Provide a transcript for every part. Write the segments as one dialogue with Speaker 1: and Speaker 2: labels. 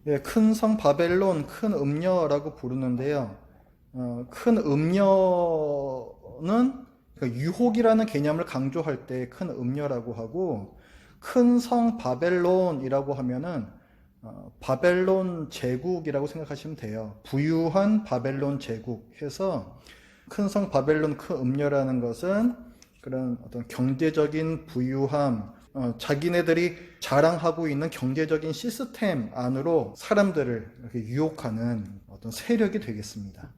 Speaker 1: 예, 큰 성 바벨론, 큰 음녀라고 부르는데요. 큰 음녀는 그러니까 유혹이라는 개념을 강조할 때 큰 음녀라고 하고, 큰 성 바벨론이라고 하면은 바벨론 제국이라고 생각하시면 돼요. 부유한 바벨론 제국 해서 큰 성 바벨론 큰 음녀라는 것은 그런 어떤 경제적인 부유함, 자기네들이 자랑하고 있는 경제적인 시스템 안으로 사람들을 이렇게 유혹하는 어떤 세력이 되겠습니다.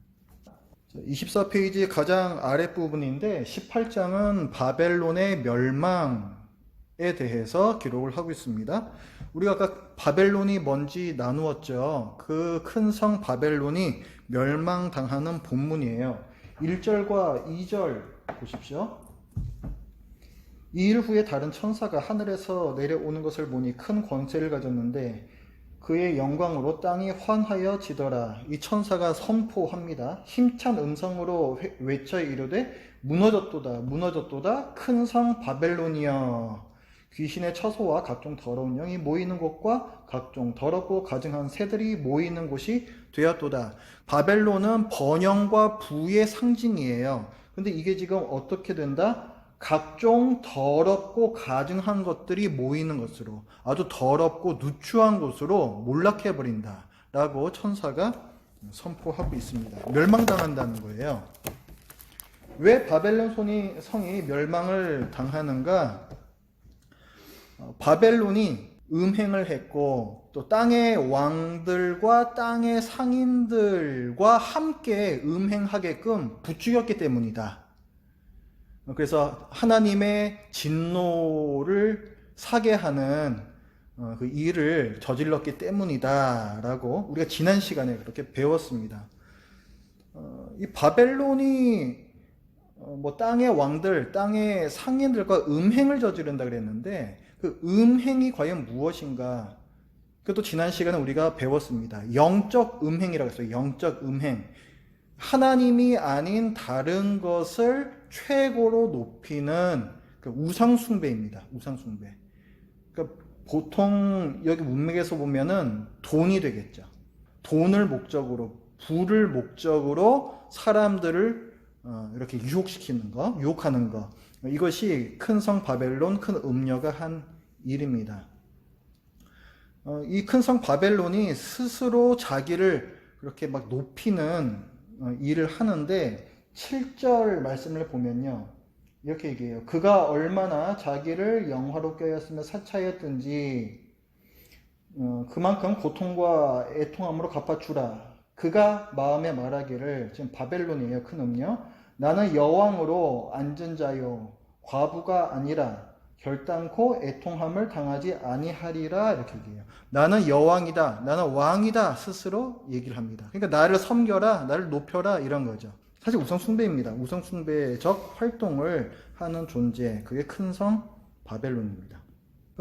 Speaker 1: 24페이지 가장 아랫부분인데 18장은 바벨론의 멸망에 대해서 기록을 하고 있습니다. 우리가 아까 바벨론이 뭔지 나누었죠. 그 큰 성 바벨론이 멸망당하는 본문이에요. 1절과 2절 보십시오. 이 일 후에 다른 천사가 하늘에서 내려오는 것을 보니 큰 권세를 가졌는데 그의 영광으로 땅이 환하여지더라. 이 천사가 선포합니다. 힘찬 음성으로 외쳐 이르되 무너졌도다 무너졌도다 큰 성 바벨론이여, 귀신의 처소와 각종 더러운 영이 모이는 곳과 각종 더럽고 가증한 새들이 모이는 곳이 되었도다. 바벨론은 번영과 부의 상징이에요. 근데 이게 지금 어떻게 된다? 각종 더럽고 가증한 것들이 모이는 것으로, 아주 더럽고 누추한 곳으로 몰락해 버린다 라고 천사가 선포하고 있습니다. 멸망당한다는 거예요. 왜 바벨론 성이 멸망을 당하는가? 바벨론이 음행을 했고 또 땅의 왕들과 땅의 상인들과 함께 음행하게끔 부추겼기 때문이다. 그래서 하나님의 진노를 사게 하는 그 일을 저질렀기 때문이다 라고 우리가 지난 시간에 그렇게 배웠습니다. 이 바벨론이 뭐 땅의 왕들, 땅의 상인들과 음행을 저지른다 그랬는데 그 음행이 과연 무엇인가? 그것도 지난 시간에 우리가 배웠습니다. 영적 음행이라고 했어요. 영적 음행. 하나님이 아닌 다른 것을 최고로 높이는 그 우상숭배입니다. 우상숭배. 그러니까 보통 여기 문맥에서 보면은 돈이 되겠죠. 돈을 목적으로, 부를 목적으로 사람들을 이렇게 유혹시키는 거, 유혹하는 거. 이것이 큰 성 바벨론, 큰 음녀가 한 일입니다. 이 큰 성 바벨론이 스스로 자기를 그렇게 막 높이는 일을 하는데 7절 말씀을 보면요. 이렇게 얘기해요. 그가 얼마나 자기를 영화롭게 하였으며 사차였든지 그만큼 고통과 애통함으로 갚아주라. 그가 마음에 말하기를, 지금 바벨론이에요. 큰 음녀. 나는 여왕으로 앉은 자요 과부가 아니라 결단코 애통함을 당하지 아니하리라. 이렇게 얘기해요. 나는 여왕이다, 나는 왕이다 스스로 얘기를 합니다. 그러니까 나를 섬겨라, 나를 높여라 이런 거죠. 사실 우상숭배입니다. 우상숭배적 활동을 하는 존재, 그게 큰 성 바벨론입니다.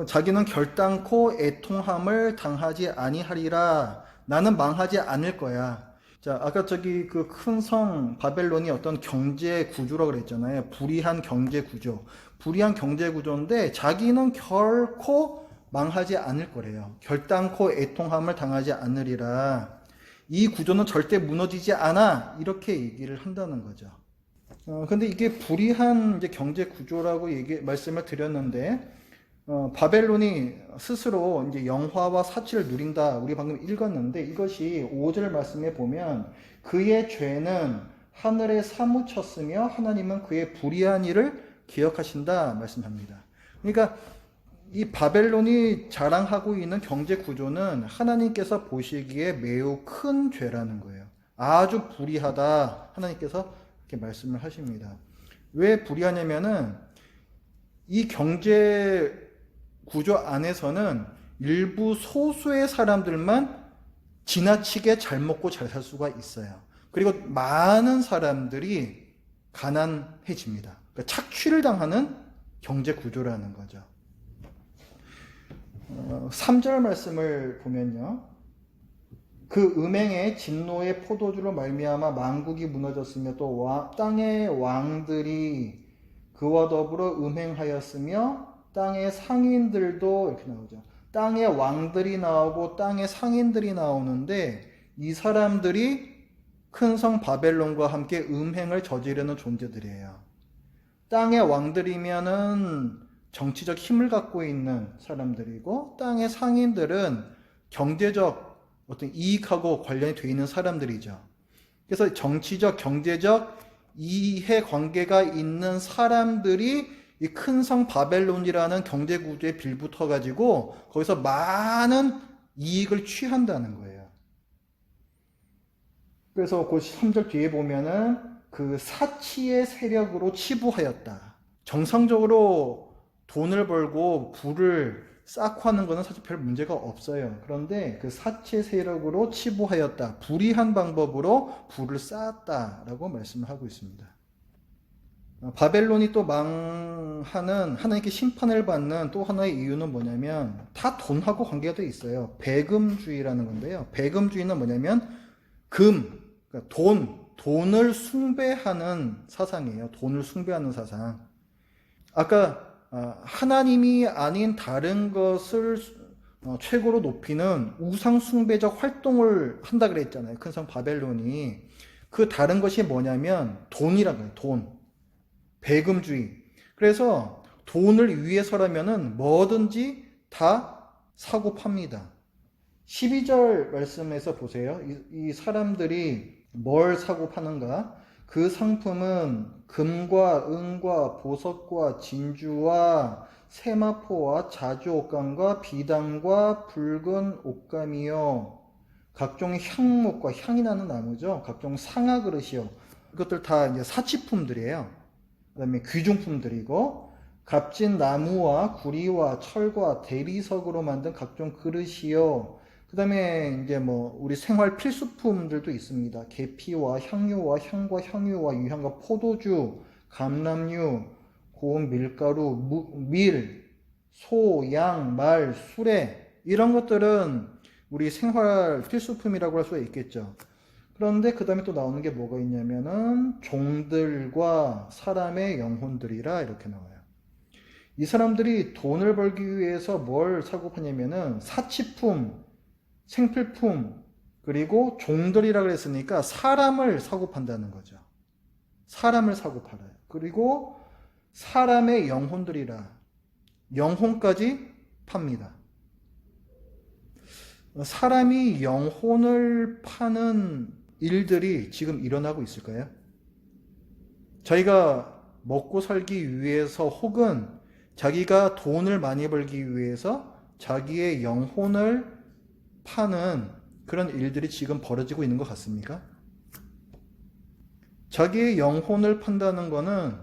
Speaker 1: 자기는 결단코 애통함을 당하지 아니하리라. 나는 망하지 않을 거야. 자, 아까 저기 그 큰 성 바벨론이 어떤 경제 구조라고 그랬잖아요. 불의한 경제 구조. 불의한 경제 구조인데 자기는 결코 망하지 않을 거래요. 결단코 애통함을 당하지 않으리라. 이 구조는 절대 무너지지 않아. 이렇게 얘기를 한다는 거죠. 근데 이게 불의한 이제 경제 구조라고 말씀을 드렸는데, 바벨론이 스스로 이제 영화와 사치를 누린다. 우리 방금 읽었는데 이것이 5절 말씀에 보면 그의 죄는 하늘에 사무쳤으며 하나님은 그의 불의한 일을 기억하신다 말씀합니다. 그러니까 이 바벨론이 자랑하고 있는 경제 구조는 하나님께서 보시기에 매우 큰 죄라는 거예요. 아주 불의하다. 하나님께서 이렇게 말씀을 하십니다. 왜 불의하냐면은 이 경제 구조 안에서는 일부 소수의 사람들만 지나치게 잘 먹고 잘 살 수가 있어요. 그리고 많은 사람들이 가난해집니다. 그러니까 착취를 당하는 경제 구조라는 거죠. 3절 말씀을 보면요. 그 음행의 진노의 포도주로 말미암아 만국이 무너졌으며 또 땅의 왕들이 그와 더불어 음행하였으며 땅의 상인들도, 이렇게 나오죠. 땅의 왕들이 나오고 땅의 상인들이 나오는데 이 사람들이 큰 성 바벨론과 함께 음행을 저지르는 존재들이에요. 땅의 왕들이면은 정치적 힘을 갖고 있는 사람들이고 땅의 상인들은 경제적 어떤 이익하고 관련이 돼 있는 사람들이죠. 그래서 정치적, 경제적 이해 관계가 있는 사람들이 이 큰 성 바벨론이라는 경제 구조에 빌붙어 가지고 거기서 많은 이익을 취한다는 거예요. 그래서 그 3절 뒤에 보면은 그 사치의 세력으로 치부하였다. 정상적으로 돈을 벌고 부를 쌓고 하는 것은 사실 별 문제가 없어요. 그런데 그 사치의 세력으로 치부하였다. 불의한 방법으로 부를 쌓았다라고 말씀을 하고 있습니다. 바벨론이 또 망하는 하나님께 심판을 받는 또 하나의 이유는 뭐냐면 다 돈하고 관계가 돼 있어요. 배금주의라는 건데요. 배금주의는 뭐냐면 그러니까 돈을 숭배하는 사상이에요. 돈을 숭배하는 사상. 아까 하나님이 아닌 다른 것을 최고로 높이는 우상 숭배적 활동을 한다 그랬잖아요. 큰 성 바벨론이. 그 다른 것이 뭐냐면 돈이라는 거예요. 돈. 배금주의. 그래서 돈을 위해서라면은 뭐든지 다 사고 팝니다. 12절 말씀에서 보세요. 이 사람들이 뭘 사고 파는가? 그 상품은 금과 은과 보석과 진주와 세마포와 자주옷감과 비단과 붉은 옷감이요. 각종 향목과 향이 나는 나무죠. 각종 상아 그릇이요. 이것들 다 이제 사치품들이에요. 그 다음에 귀중품들이고, 값진 나무와 구리와 철과 대리석으로 만든 각종 그릇이요. 그 다음에 이제 우리 생활 필수품들도 있습니다. 계피와 향유와 향과 향유와 유향과 포도주, 감람유, 고운 밀가루, 밀, 소, 양, 말, 수레, 이런 것들은 우리 생활 필수품이라고 할 수가 있겠죠. 그런데 그 다음에 또 나오는 게 뭐가 있냐면은 종들과 사람의 영혼들이라 이렇게 나와요. 이 사람들이 돈을 벌기 위해서 뭘 사고 파냐면은 사치품, 생필품, 그리고 종들이라 그랬으니까 사람을 사고 판다는 거죠. 사람을 사고 팔아요. 그리고 사람의 영혼들이라 영혼까지 팝니다. 사람이 영혼을 파는 일들이 지금 일어나고 있을까요? 자기가 먹고 살기 위해서 혹은 자기가 돈을 많이 벌기 위해서 자기의 영혼을 파는 그런 일들이 지금 벌어지고 있는 것 같습니까? 자기의 영혼을 판다는 거는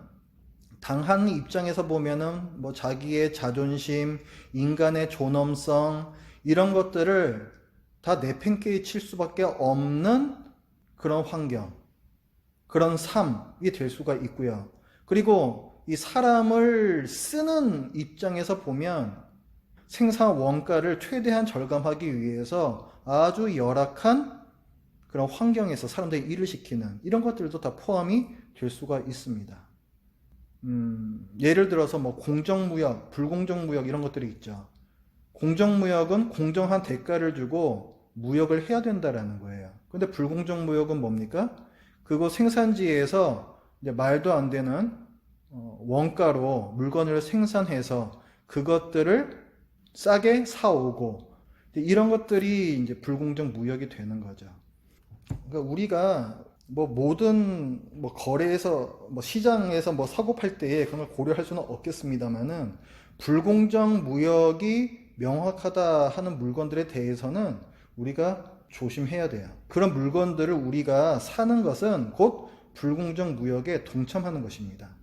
Speaker 1: 당한 입장에서 보면은 자기의 자존심, 인간의 존엄성 이런 것들을 다 내팽개에 칠 수밖에 없는 그런 환경, 그런 삶이 될 수가 있고요. 그리고 이 사람을 쓰는 입장에서 보면 생산 원가를 최대한 절감하기 위해서 아주 열악한 그런 환경에서 사람들이 일을 시키는 이런 것들도 다 포함이 될 수가 있습니다. 예를 들어서 공정무역, 불공정무역 이런 것들이 있죠. 공정무역은 공정한 대가를 주고 무역을 해야 된다라는 거예요. 근데 불공정무역은 뭡니까? 그거 생산지에서 이제 말도 안 되는 원가로 물건을 생산해서 그것들을 싸게 사오고 이런 것들이 이제 불공정 무역이 되는 거죠. 그러니까 우리가 모든 거래에서 시장에서 사고 팔 때에 그런 걸 고려할 수는 없겠습니다만은 불공정 무역이 명확하다 하는 물건들에 대해서는 우리가 조심해야 돼요. 그런 물건들을 우리가 사는 것은 곧 불공정 무역에 동참하는 것입니다.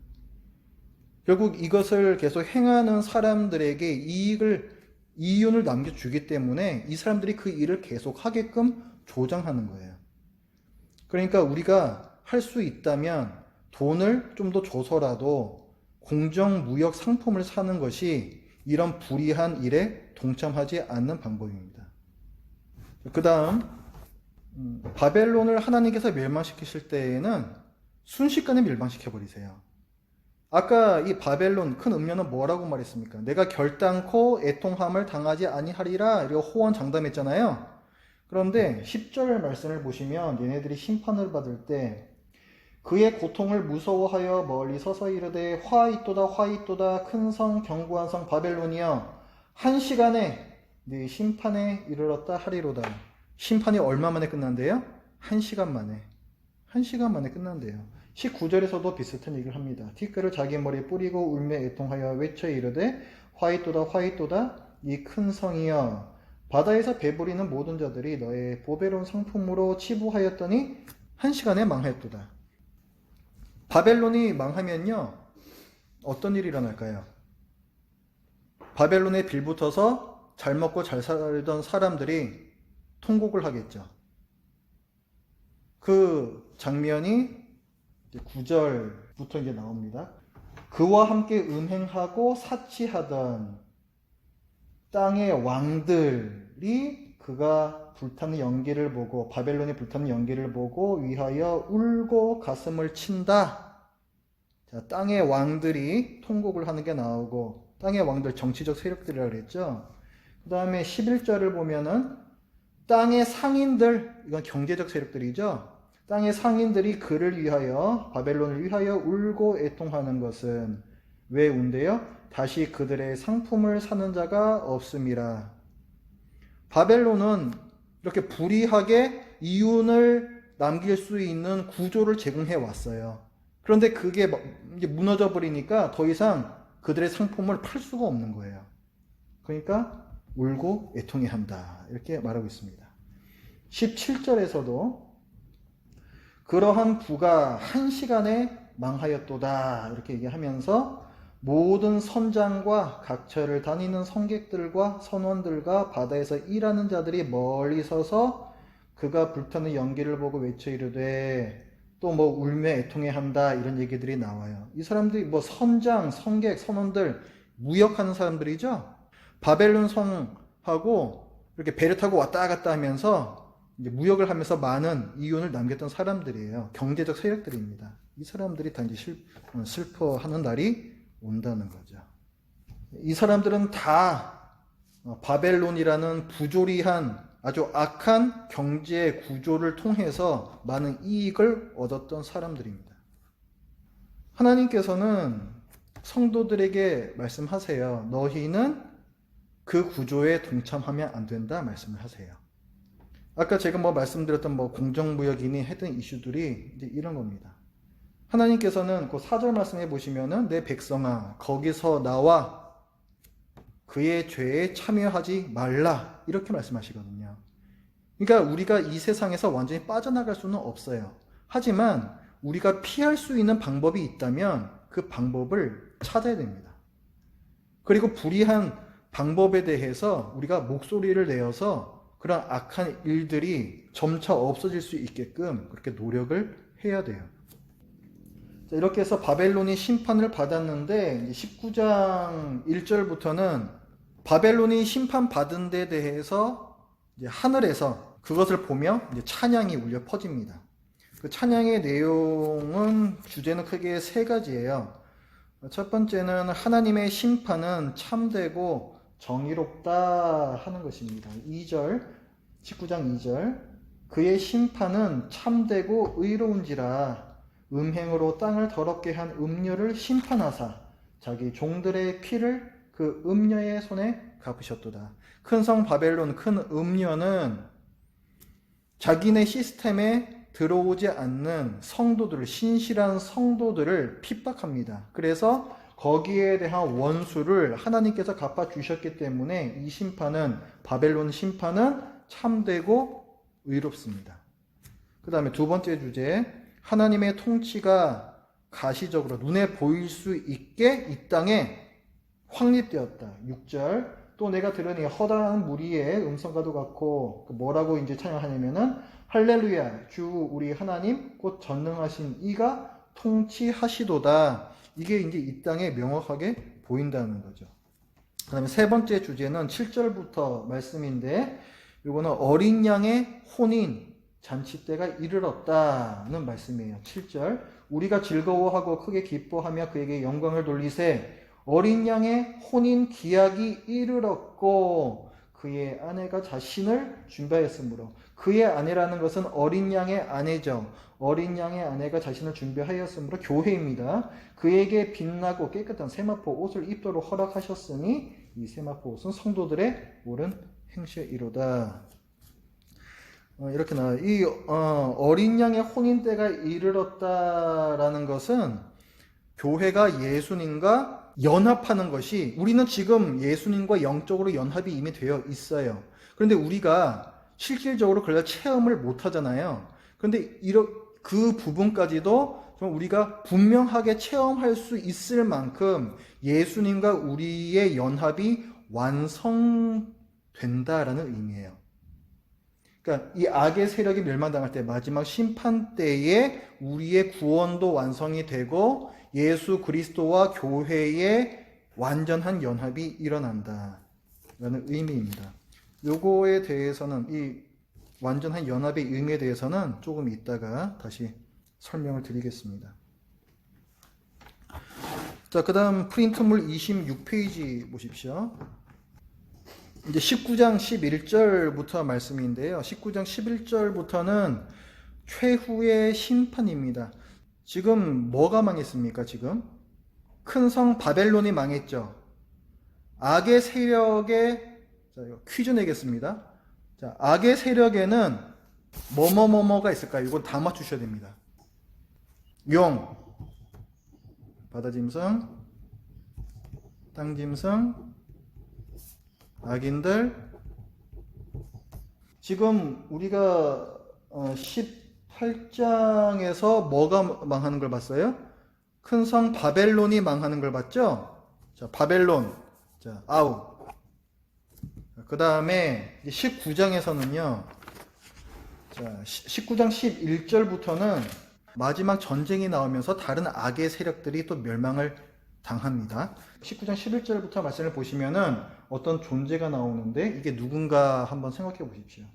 Speaker 1: 결국 이것을 계속 행하는 사람들에게 이윤을 남겨주기 때문에 이 사람들이 그 일을 계속 하게끔 조장하는 거예요. 그러니까 우리가 할 수 있다면 돈을 좀 더 줘서라도 공정무역 상품을 사는 것이 이런 불의한 일에 동참하지 않는 방법입니다. 그 다음 바벨론을 하나님께서 멸망시키실 때에는 순식간에 멸망시켜 버리세요. 아까 이 바벨론 큰 음녀는 뭐라고 말했습니까? 내가 결단코 애통함을 당하지 아니하리라 이렇게 호언 장담했잖아요. 그런데 10절 말씀을 보시면 얘네들이 심판을 받을 때 그의 고통을 무서워하여 멀리 서서 이르되 화 있도다 화 있도다 큰 성 견고한 성 바벨론이여 한 시간에 네 심판에 이르렀다 하리로다. 심판이 얼마 만에 끝난대요? 한 시간 만에. 한 시간 만에 끝난대요. 19절에서도 비슷한 얘기를 합니다. 티끌을 자기 머리에 뿌리고 울며 애통하여 외쳐 이르되 화이또다 화이또다 이 큰 성이여 바다에서 배부리는 모든 자들이 너의 보배로운 상품으로 치부하였더니 한 시간에 망하였도다. 바벨론이 망하면요 어떤 일이 일어날까요? 바벨론에 빌붙어서 잘 먹고 잘 살던 사람들이 통곡을 하겠죠. 그 장면이 9절부터 이제 나옵니다. 그와 함께 음행하고 사치하던 땅의 왕들이 그가 불타는 연기를 보고 바벨론이 불타는 연기를 보고 위하여 울고 가슴을 친다. 자, 땅의 왕들이 통곡을 하는 게 나오고 땅의 왕들 정치적 세력들이라고 그랬죠. 그 다음에 11절을 보면은 땅의 상인들, 이건 경제적 세력들이죠. 땅의 상인들이 그를 위하여 바벨론을 위하여 울고 애통하는 것은 왜 운대요? 다시 그들의 상품을 사는 자가 없음이라. 바벨론은 이렇게 불이하게 이윤을 남길 수 있는 구조를 제공해 왔어요. 그런데 그게 이제 무너져 버리니까 더 이상 그들의 상품을 팔 수가 없는 거예요. 그러니까 울고 애통해야 한다. 이렇게 말하고 있습니다. 17절에서도 그러한 부가 한 시간에 망하였도다 이렇게 얘기하면서 모든 선장과 각처를 다니는 성객들과 선원들과 바다에서 일하는 자들이 멀리 서서 그가 불타는 연기를 보고 외쳐 이르되 또 뭐 울며 애통해야 한다 이런 얘기들이 나와요. 이 사람들이 뭐 선장, 성객, 선원들 무역하는 사람들이죠. 바벨론 성하고 이렇게 배를 타고 왔다 갔다 하면서 이제 무역을 하면서 많은 이윤을 남겼던 사람들이에요. 경제적 세력들입니다. 이 사람들이 다 이제 슬퍼하는 날이 온다는 거죠. 이 사람들은 다 바벨론이라는 부조리한 아주 악한 경제 구조를 통해서 많은 이익을 얻었던 사람들입니다. 하나님께서는 성도들에게 말씀하세요. 너희는 그 구조에 동참하면 안 된다 말씀을 하세요. 아까 제가 말씀드렸던 공정무역이니 했던 이슈들이 이제 이런 겁니다. 하나님께서는 그 4절 말씀해 보시면은 내 백성아 거기서 나와 그의 죄에 참여하지 말라 이렇게 말씀하시거든요. 그러니까 우리가 이 세상에서 완전히 빠져나갈 수는 없어요. 하지만 우리가 피할 수 있는 방법이 있다면 그 방법을 찾아야 됩니다. 그리고 불의한 방법에 대해서 우리가 목소리를 내어서 그런 악한 일들이 점차 없어질 수 있게끔 그렇게 노력을 해야 돼요. 자, 이렇게 해서 바벨론이 심판을 받았는데 19장 1절부터는 바벨론이 심판받은 데 대해서 이제 하늘에서 그것을 보며 이제 찬양이 울려 퍼집니다. 그 찬양의 내용은 주제는 크게 세 가지예요. 첫 번째는 하나님의 심판은 참되고 정의롭다 하는 것입니다. 2절, 19장 2절 그의 심판은 참되고 의로운지라 음행으로 땅을 더럽게 한 음녀를 심판하사 자기 종들의 피를 그 음녀의 손에 갚으셨도다. 큰 성 바벨론 큰 음녀는 자기네 시스템에 들어오지 않는 성도들을 신실한 성도들을 핍박합니다. 그래서 거기에 대한 원수를 하나님께서 갚아주셨기 때문에 이 심판은 바벨론 심판은 참되고 의롭습니다. 그 다음에 두 번째 주제 하나님의 통치가 가시적으로 눈에 보일 수 있게 이 땅에 확립되었다. 6절 또 내가 들으니 허다한 무리의 음성과도 같고 뭐라고 이제 찬양하냐면은 할렐루야 주 우리 하나님 곧 전능하신 이가 통치하시도다. 이게 이제 이 땅에 명확하게 보인다는 거죠. 그 다음에 세 번째 주제는 7절부터 말씀인데 이거는 어린 양의 혼인 잔치 때가 이르렀다는 말씀이에요. 7절 우리가 즐거워하고 크게 기뻐하며 그에게 영광을 돌리세. 어린 양의 혼인 기약이 이르렀고 그의 아내가 자신을 준비하였으므로. 그의 아내라는 것은 어린 양의 아내죠. 어린 양의 아내가 자신을 준비하였으므로 교회입니다. 그에게 빛나고 깨끗한 세마포 옷을 입도록 허락하셨으니 이 세마포 옷은 성도들의 옳은 행실이로다. 이렇게 나와요. 이 어린 양의 혼인 때가 이르렀다라는 것은 교회가 예수님과 연합하는 것이, 우리는 지금 예수님과 영적으로 연합이 이미 되어 있어요. 그런데 우리가 실질적으로 그걸 체험을 못 하잖아요. 그런데 그 부분까지도 좀 우리가 분명하게 체험할 수 있을 만큼 예수님과 우리의 연합이 완성된다라는 의미예요. 그러니까 이 악의 세력이 멸망당할 때, 마지막 심판 때에 우리의 구원도 완성이 되고 예수 그리스도와 교회의 완전한 연합이 일어난다 라는 의미입니다. 요거에 대해서는, 이 완전한 연합의 의미에 대해서는 조금 이따가 다시 설명을 드리겠습니다. 자, 그 다음 프린트물 26페이지 보십시오. 이제 19장 11절부터 말씀인데요. 19장 11절부터는 최후의 심판입니다. 지금 뭐가 망했습니까? 지금 큰 성 바벨론이 망했죠. 악의 세력에, 자, 퀴즈 내겠습니다. 자, 악의 세력에는 뭐뭐뭐뭐가 있을까요? 이거 다 맞추셔야 됩니다. 용, 바다짐승, 땅짐승, 악인들. 지금 우리가 18장에서 뭐가 망하는 걸 봤어요? 큰 성 바벨론이 망하는 걸 봤죠? 자, 바벨론. 자, 아우. 그 다음에 19장에서는요. 자, 19장 11절부터는 마지막 전쟁이 나오면서 다른 악의 세력들이 또 멸망을 당합니다. 19장 11절부터 말씀을 보시면은 어떤 존재가 나오는데 이게 누군가 한번 생각해 보십시오.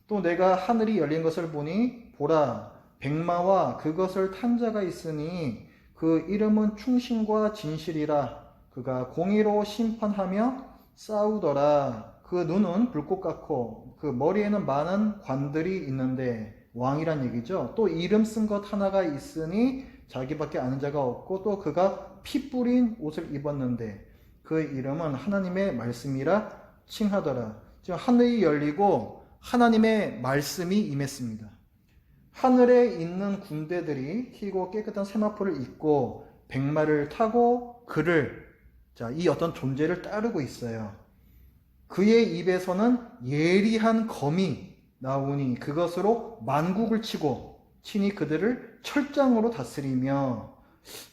Speaker 1: 또 내가 하늘이 열린 것을 보니 보라 백마와 그것을 탄 자가 있으니 그 이름은 충신과 진실이라. 그가 공의로 심판하며 싸우더라. 그 눈은 불꽃 같고 그 머리에는 많은 관들이 있는데, 왕이란 얘기죠. 또 이름 쓴 것 하나가 있으니 자기밖에 아는 자가 없고, 또 그가 피 뿌린 옷을 입었는데 그의 이름은 하나님의 말씀이라 칭하더라. 지금 하늘이 열리고 하나님의 말씀이 임했습니다. 하늘에 있는 군대들이 희고 깨끗한 세마포를 입고 백마를 타고 그를, 자, 이 어떤 존재를 따르고 있어요. 그의 입에서는 예리한 검이 나오니 그것으로 만국을 치고 친히 그들을 철장으로 다스리며,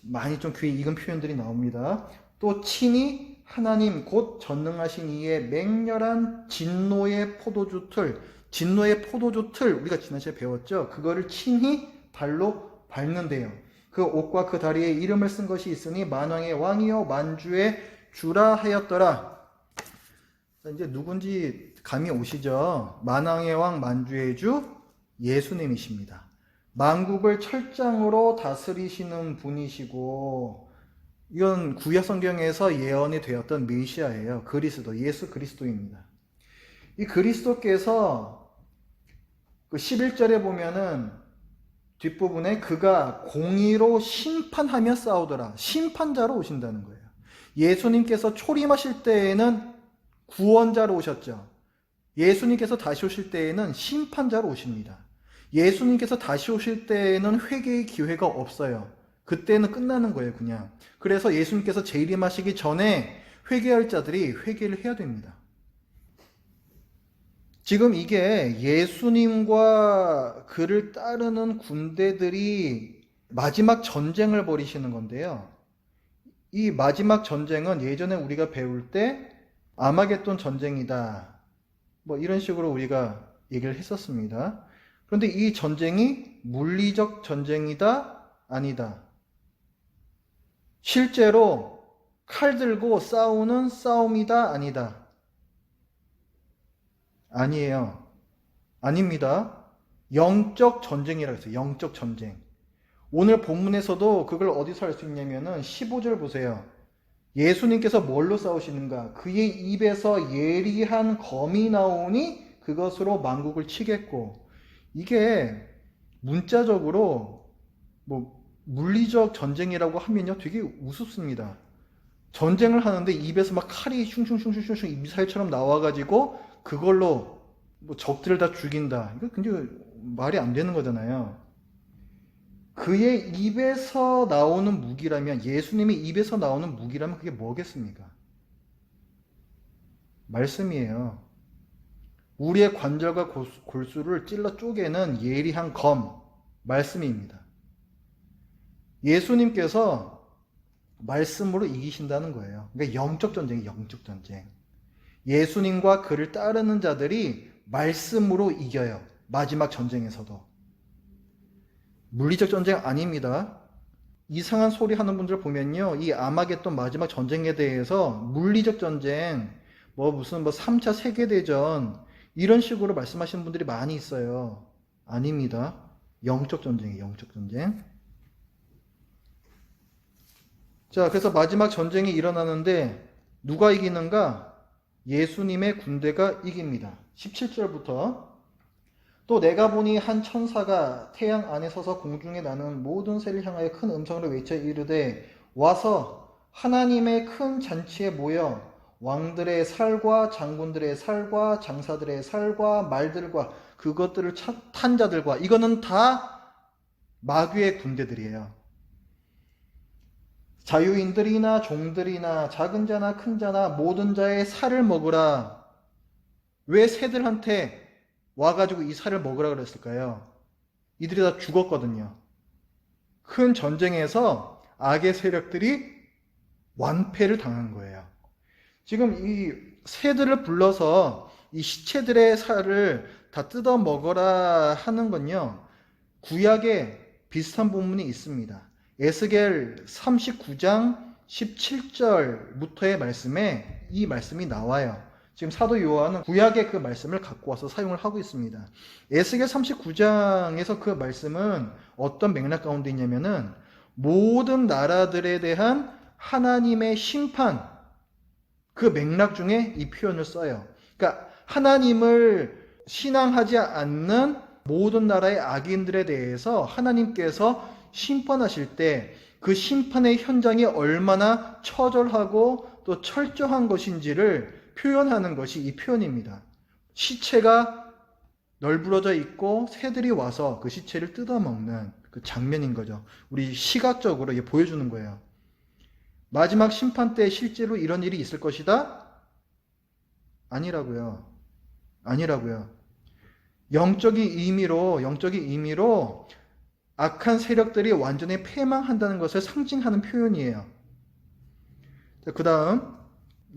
Speaker 1: 많이 좀 귀에 익은 표현들이 나옵니다. 또 친히 하나님 곧 전능하신 이의 맹렬한 진노의 포도주 틀 우리가 지난 시간에 배웠죠. 그거를 친히 발로 밟는데요. 그 옷과 그 다리에 이름을 쓴 것이 있으니 만왕의 왕이요 만주의 주라 하였더라. 자, 이제 누군지 감이 오시죠? 만왕의 왕 만주의 주 예수님이십니다. 만국을 철장으로 다스리시는 분이시고, 이건 구약 성경에서 예언이 되었던 메시아예요. 그리스도, 예수 그리스도입니다. 이 그리스도께서 그 11절에 보면은 뒷부분에 그가 공의로 심판하며 싸우더라. 심판자로 오신다는 거예요. 예수님께서 초림하실 때에는 구원자로 오셨죠. 예수님께서 다시 오실 때에는 심판자로 오십니다. 예수님께서 다시 오실 때에는 회개의 기회가 없어요. 그때는 끝나는 거예요, 그냥. 그래서 예수님께서 재림하시기 전에 회개할 자들이 회개를 해야 됩니다. 지금 이게 예수님과 그를 따르는 군대들이 마지막 전쟁을 벌이시는 건데요. 이 마지막 전쟁은 예전에 우리가 배울 때 아마겟돈 전쟁이다, 뭐 이런 식으로 우리가 얘기를 했었습니다. 그런데 이 전쟁이 물리적 전쟁이다? 아니다. 실제로 칼 들고 싸우는 싸움이다? 아니다. 아니에요. 아닙니다. 영적 전쟁이라고 했어요. 영적 전쟁. 오늘 본문에서도 그걸 어디서 알 수 있냐면은 15절 보세요. 예수님께서 뭘로 싸우시는가? 그의 입에서 예리한 검이 나오니 그것으로 만국을 치겠고. 이게 문자적으로 뭐 물리적 전쟁이라고 하면요 되게 우습습니다. 전쟁을 하는데 입에서 막 칼이 슝슝슝슝슝 미사일처럼 나와가지고 그걸로 뭐 적들을 다 죽인다. 이거 굉장히 말이 안 되는 거잖아요. 그의 입에서 나오는 무기라면, 예수님의 입에서 나오는 무기라면 그게 뭐겠습니까? 말씀이에요. 우리의 관절과 골수를 찔러 쪼개는 예리한 검, 말씀입니다. 예수님께서 말씀으로 이기신다는 거예요. 그러니까 영적 전쟁이 영적 전쟁. 예수님과 그를 따르는 자들이 말씀으로 이겨요. 마지막 전쟁에서도. 물리적 전쟁 아닙니다. 이상한 소리 하는 분들 보면요. 이 아마겟돈 마지막 전쟁에 대해서 물리적 전쟁, 무슨 3차 세계대전, 이런 식으로 말씀하시는 분들이 많이 있어요. 아닙니다. 영적 전쟁이에요. 영적 전쟁. 자, 그래서 마지막 전쟁이 일어나는데 누가 이기는가? 예수님의 군대가 이깁니다. 17절부터 또 내가 보니 한 천사가 태양 안에 서서 공중에 나는 모든 새를 향하여 큰 음성으로 외쳐 이르되 와서 하나님의 큰 잔치에 모여 왕들의 살과 장군들의 살과 장사들의 살과 말들과 그것들을 탄 자들과, 이거는 다 마귀의 군대들이에요. 자유인들이나 종들이나 작은 자나 큰 자나 모든 자의 살을 먹으라. 왜 새들한테 와가지고 이 살을 먹으라 그랬을까요? 이들이 다 죽었거든요. 큰 전쟁에서 악의 세력들이 완패를 당한 거예요. 지금 이 새들을 불러서 이 시체들의 살을 다 뜯어 먹어라 하는 건요, 구약에 비슷한 본문이 있습니다. 에스겔 39장 17절부터의 말씀에 이 말씀이 나와요. 지금 사도 요한은 구약의 그 말씀을 갖고 와서 사용을 하고 있습니다. 에스겔 39장에서 그 말씀은 어떤 맥락 가운데 있냐면은 모든 나라들에 대한 하나님의 심판, 그 맥락 중에 이 표현을 써요. 그러니까 하나님을 신앙하지 않는 모든 나라의 악인들에 대해서 하나님께서 심판하실 때 그 심판의 현장이 얼마나 처절하고 또 철저한 것인지를 표현하는 것이 이 표현입니다. 시체가 널브러져 있고 새들이 와서 그 시체를 뜯어먹는 그 장면인 거죠. 우리 시각적으로 이게 보여주는 거예요. 마지막 심판 때 실제로 이런 일이 있을 것이다? 아니라고요. 아니라고요. 영적인 의미로 악한 세력들이 완전히 패망한다는 것을 상징하는 표현이에요. 그 다음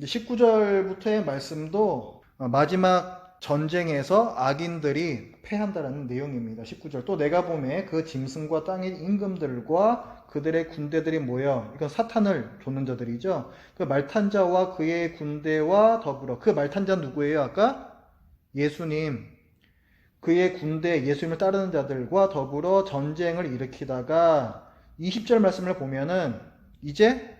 Speaker 1: 19절부터의 말씀도 마지막 전쟁에서 악인들이 패한다라는 내용입니다. 19절 또 내가 보매 그 짐승과 땅의 임금들과 그들의 군대들이 모여, 이건 사탄을 돕는 자들이죠. 그 말탄자와 그의 군대와 더불어, 그 말탄자 누구예요? 아까 예수님, 그의 군대, 예수님을 따르는 자들과 더불어 전쟁을 일으키다가 20절 말씀을 보면은 이제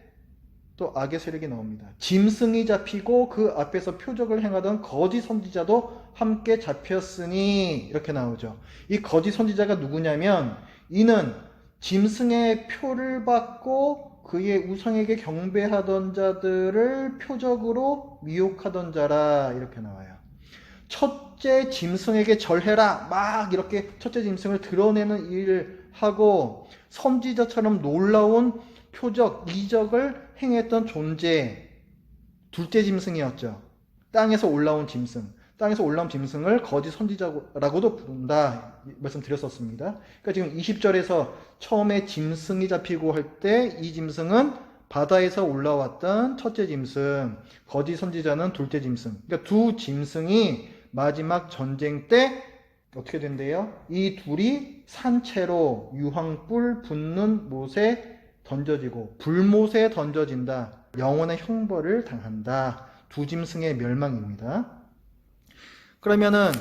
Speaker 1: 또 악의 세력이 나옵니다. 짐승이 잡히고 그 앞에서 표적을 행하던 거짓 선지자도 함께 잡혔으니, 이렇게 나오죠. 이 거짓 선지자가 누구냐면 이는 짐승의 표를 받고 그의 우상에게 경배하던 자들을 표적으로 미혹하던 자라, 이렇게 나와요. 첫째 짐승에게 절해라, 막 이렇게 첫째 짐승을 드러내는 일을 하고 선지자처럼 놀라운 표적, 이적을 행했던 존재, 둘째 짐승이었죠. 땅에서 올라온 짐승. 땅에서 올라온 짐승을 거짓 선지자라고도 부른다 말씀드렸었습니다. 그러니까 지금 20절에서 처음에 짐승이 잡히고 할 때 이 짐승은 바다에서 올라왔던 첫째 짐승, 거짓 선지자는 둘째 짐승. 그러니까 두 짐승이 마지막 전쟁 때 어떻게 된대요? 이 둘이 산채로 유황불 붙는 못에 던져지고 불못에 던져진다. 영원의 형벌을 당한다. 두 짐승의 멸망입니다. 그러면은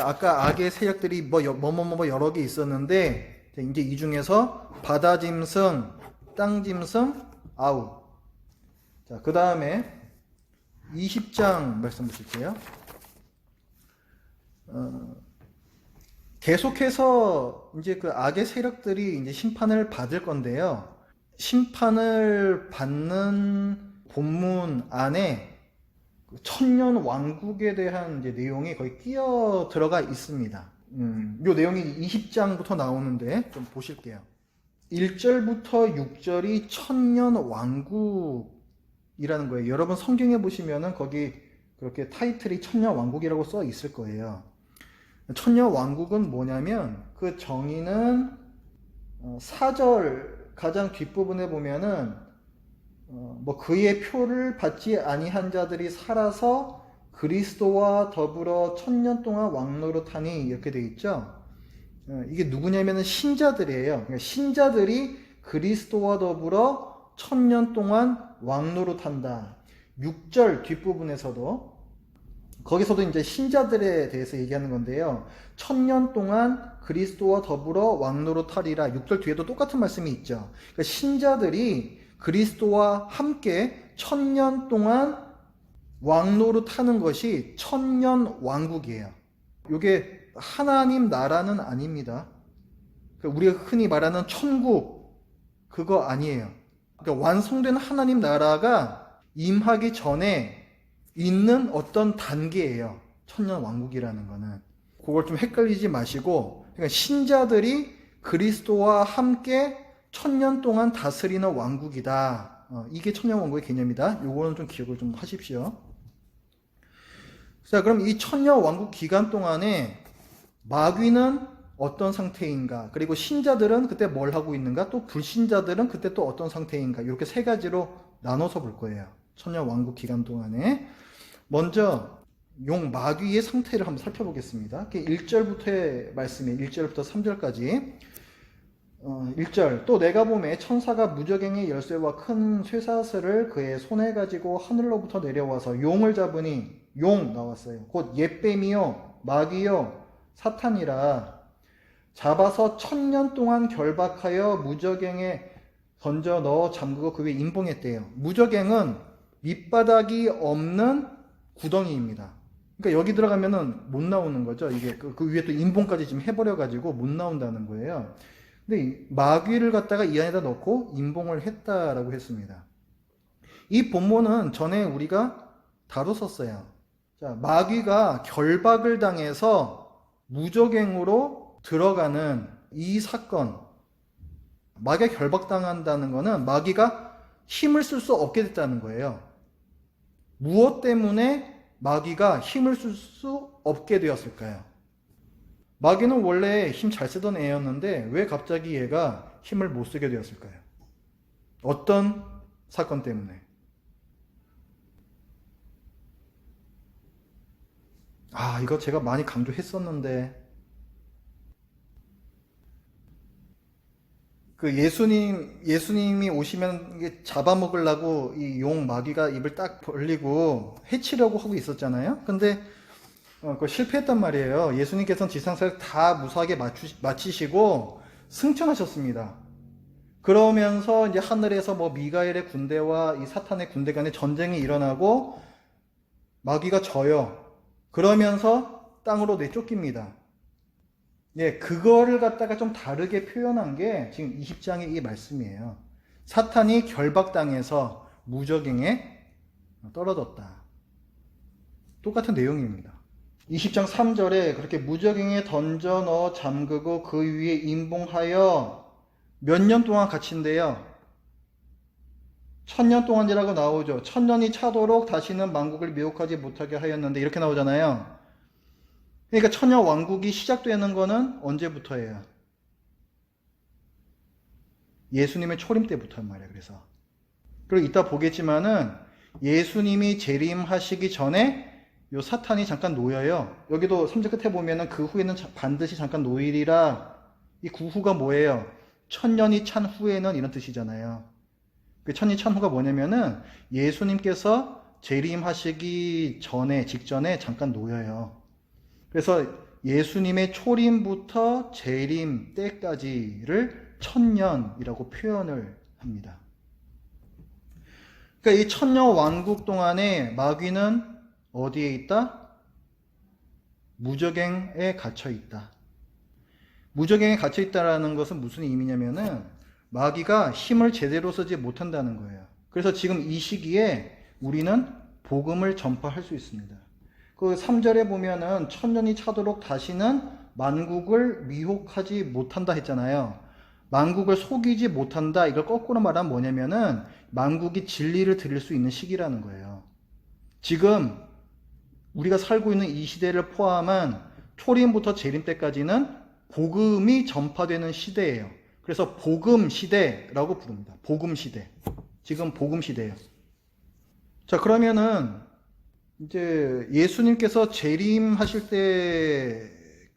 Speaker 1: 아까 악의 세력들이 여러 개 있었는데 이제 이 중에서 바다 짐승, 땅 짐승, 아우. 자, 그 다음에 20장 말씀 보실게요. 계속해서 이제 그 악의 세력들이 이제 심판을 받을 건데요. 심판을 받는 본문 안에 천년 왕국에 대한 이제 내용이 거의 끼어 들어가 있습니다. 요 내용이 20장부터 나오는데 좀 보실게요. 1절부터 6절이 천년 왕국이라는 거예요. 여러분 성경에 보시면은 거기 그렇게 타이틀이 천년 왕국이라고 써 있을 거예요. 천년 왕국은 뭐냐면 그 정의는 4절 가장 뒷부분에 보면은 뭐 그의 표를 받지 아니한 자들이 살아서 그리스도와 더불어 천년 동안 왕노릇하니 이렇게 돼 있죠. 이게 누구냐면은 신자들이에요. 그러니까 신자들이 그리스도와 더불어 천년 동안 왕노릇한다. 6절 뒷부분에서도 거기서도 이제 신자들에 대해서 얘기하는 건데요. 천년 동안 그리스도와 더불어 왕노릇하리라. 6절 뒤에도 똑같은 말씀이 있죠. 그러니까 신자들이 그리스도와 함께 천년 동안 왕노릇하는 것이 천년 왕국이에요. 이게 하나님 나라는 아닙니다. 그러니까 우리가 흔히 말하는 천국 그거 아니에요. 그러니까 완성된 하나님 나라가 임하기 전에 있는 어떤 단계예요. 천년 왕국이라는 거는. 그걸 좀 헷갈리지 마시고, 그러니까 신자들이 그리스도와 함께 천년 동안 다스리는 왕국이다. 이게 천년 왕국의 개념이다. 요거는 좀 기억을 좀 하십시오. 자, 그럼 이 천년 왕국 기간 동안에 마귀는 어떤 상태인가? 그리고 신자들은 그때 뭘 하고 있는가? 또 불신자들은 그때 또 어떤 상태인가? 이렇게 세 가지로 나눠서 볼 거예요. 천년 왕국 기간 동안에. 먼저 용 마귀의 상태를 한번 살펴보겠습니다. 1절부터의 말씀이에요. 1절부터 3절까지. 1절 또 내가 보매 천사가 무저갱의 열쇠와 큰 쇠사슬을 그의 손에 가지고 하늘로부터 내려와서 용을 잡으니 용 나왔어요. 곧 옛뱀이요 마귀요 사탄이라 잡아서 천년 동안 결박하여 무저갱에 던져 넣어 잠그고 그 위에 임봉했대요. 무저갱은 밑바닥이 없는 구덩이입니다. 그러니까 여기 들어가면은 못 나오는 거죠. 이게 그 위에 또 임봉까지 지금 해버려가지고 못 나온다는 거예요. 근데 마귀를 갖다가 이 안에다 넣고 임봉을 했다라고 했습니다. 이 본문은 전에 우리가 다뤘었어요. 자, 마귀가 결박을 당해서 무저갱으로 들어가는 이 사건, 마귀가 결박당한다는 것은 마귀가 힘을 쓸 수 없게 됐다는 거예요. 무엇 때문에 마귀가 힘을 쓸 수 없게 되었을까요? 마귀는 원래 힘 잘 쓰던 애였는데 왜 갑자기 얘가 힘을 못 쓰게 되었을까요? 어떤 사건 때문에? 이거 제가 많이 강조했었는데 그 예수님이 오시면 이게 잡아먹으려고 이 용 마귀가 입을 딱 벌리고 해치려고 하고 있었잖아요. 근데 그거 실패했단 말이에요. 예수님께서는 지상사를 다 무사하게 마치시고 승천하셨습니다. 그러면서 이제 하늘에서 뭐 미가엘의 군대와 이 사탄의 군대 간에 전쟁이 일어나고 마귀가 져요. 그러면서 땅으로 내쫓깁니다. 네, 그거를 갖다가 좀 다르게 표현한 게 지금 20장의 이 말씀이에요. 사탄이 결박당해서 무저갱에 떨어졌다. 똑같은 내용입니다. 20장 3절에 그렇게 무저갱에 던져 넣어 잠그고 그 위에 임봉하여 몇 년 동안 갇힌대요. 1000년 동안이라고 나오죠. 1000년이 차도록 다시는 만국을 미혹하지 못하게 하였는데 이렇게 나오잖아요. 그러니까 천년 왕국이 시작되는 거는 언제부터예요? 예수님의 초림 때부터란 말이에요. 그래서 그리고 이따 보겠지만은 예수님이 재림하시기 전에 요 사탄이 잠깐 놓여요. 여기도 3절 끝에 보면은 그 후에는 반드시 잠깐 놓이리라. 이 그 후가 뭐예요? 천년이 찬 후에는 이런 뜻이잖아요. 그 천년이 찬 후가 뭐냐면은 예수님께서 재림하시기 전에 직전에 잠깐 놓여요. 그래서 예수님의 초림부터 재림 때까지를 천년이라고 표현을 합니다. 그러니까 이 천년 왕국 동안에 마귀는 어디에 있다? 무적행에 갇혀 있다. 무적행에 갇혀 있다라는 것은 무슨 의미냐면은 마귀가 힘을 제대로 쓰지 못한다는 거예요. 그래서 지금 이 시기에 우리는 복음을 전파할 수 있습니다. 그 3절에 보면은 천년이 차도록 다시는 만국을 미혹하지 못한다 했잖아요. 만국을 속이지 못한다. 이걸 거꾸로 말하면 뭐냐면은 만국이 진리를 들을 수 있는 시기라는 거예요. 지금 우리가 살고 있는 이 시대를 포함한 초림부터 재림 때까지는 복음이 전파되는 시대예요. 그래서 복음 시대라고 부릅니다. 복음 시대. 지금 복음 시대예요. 자, 그러면은 이제 예수님께서 재림하실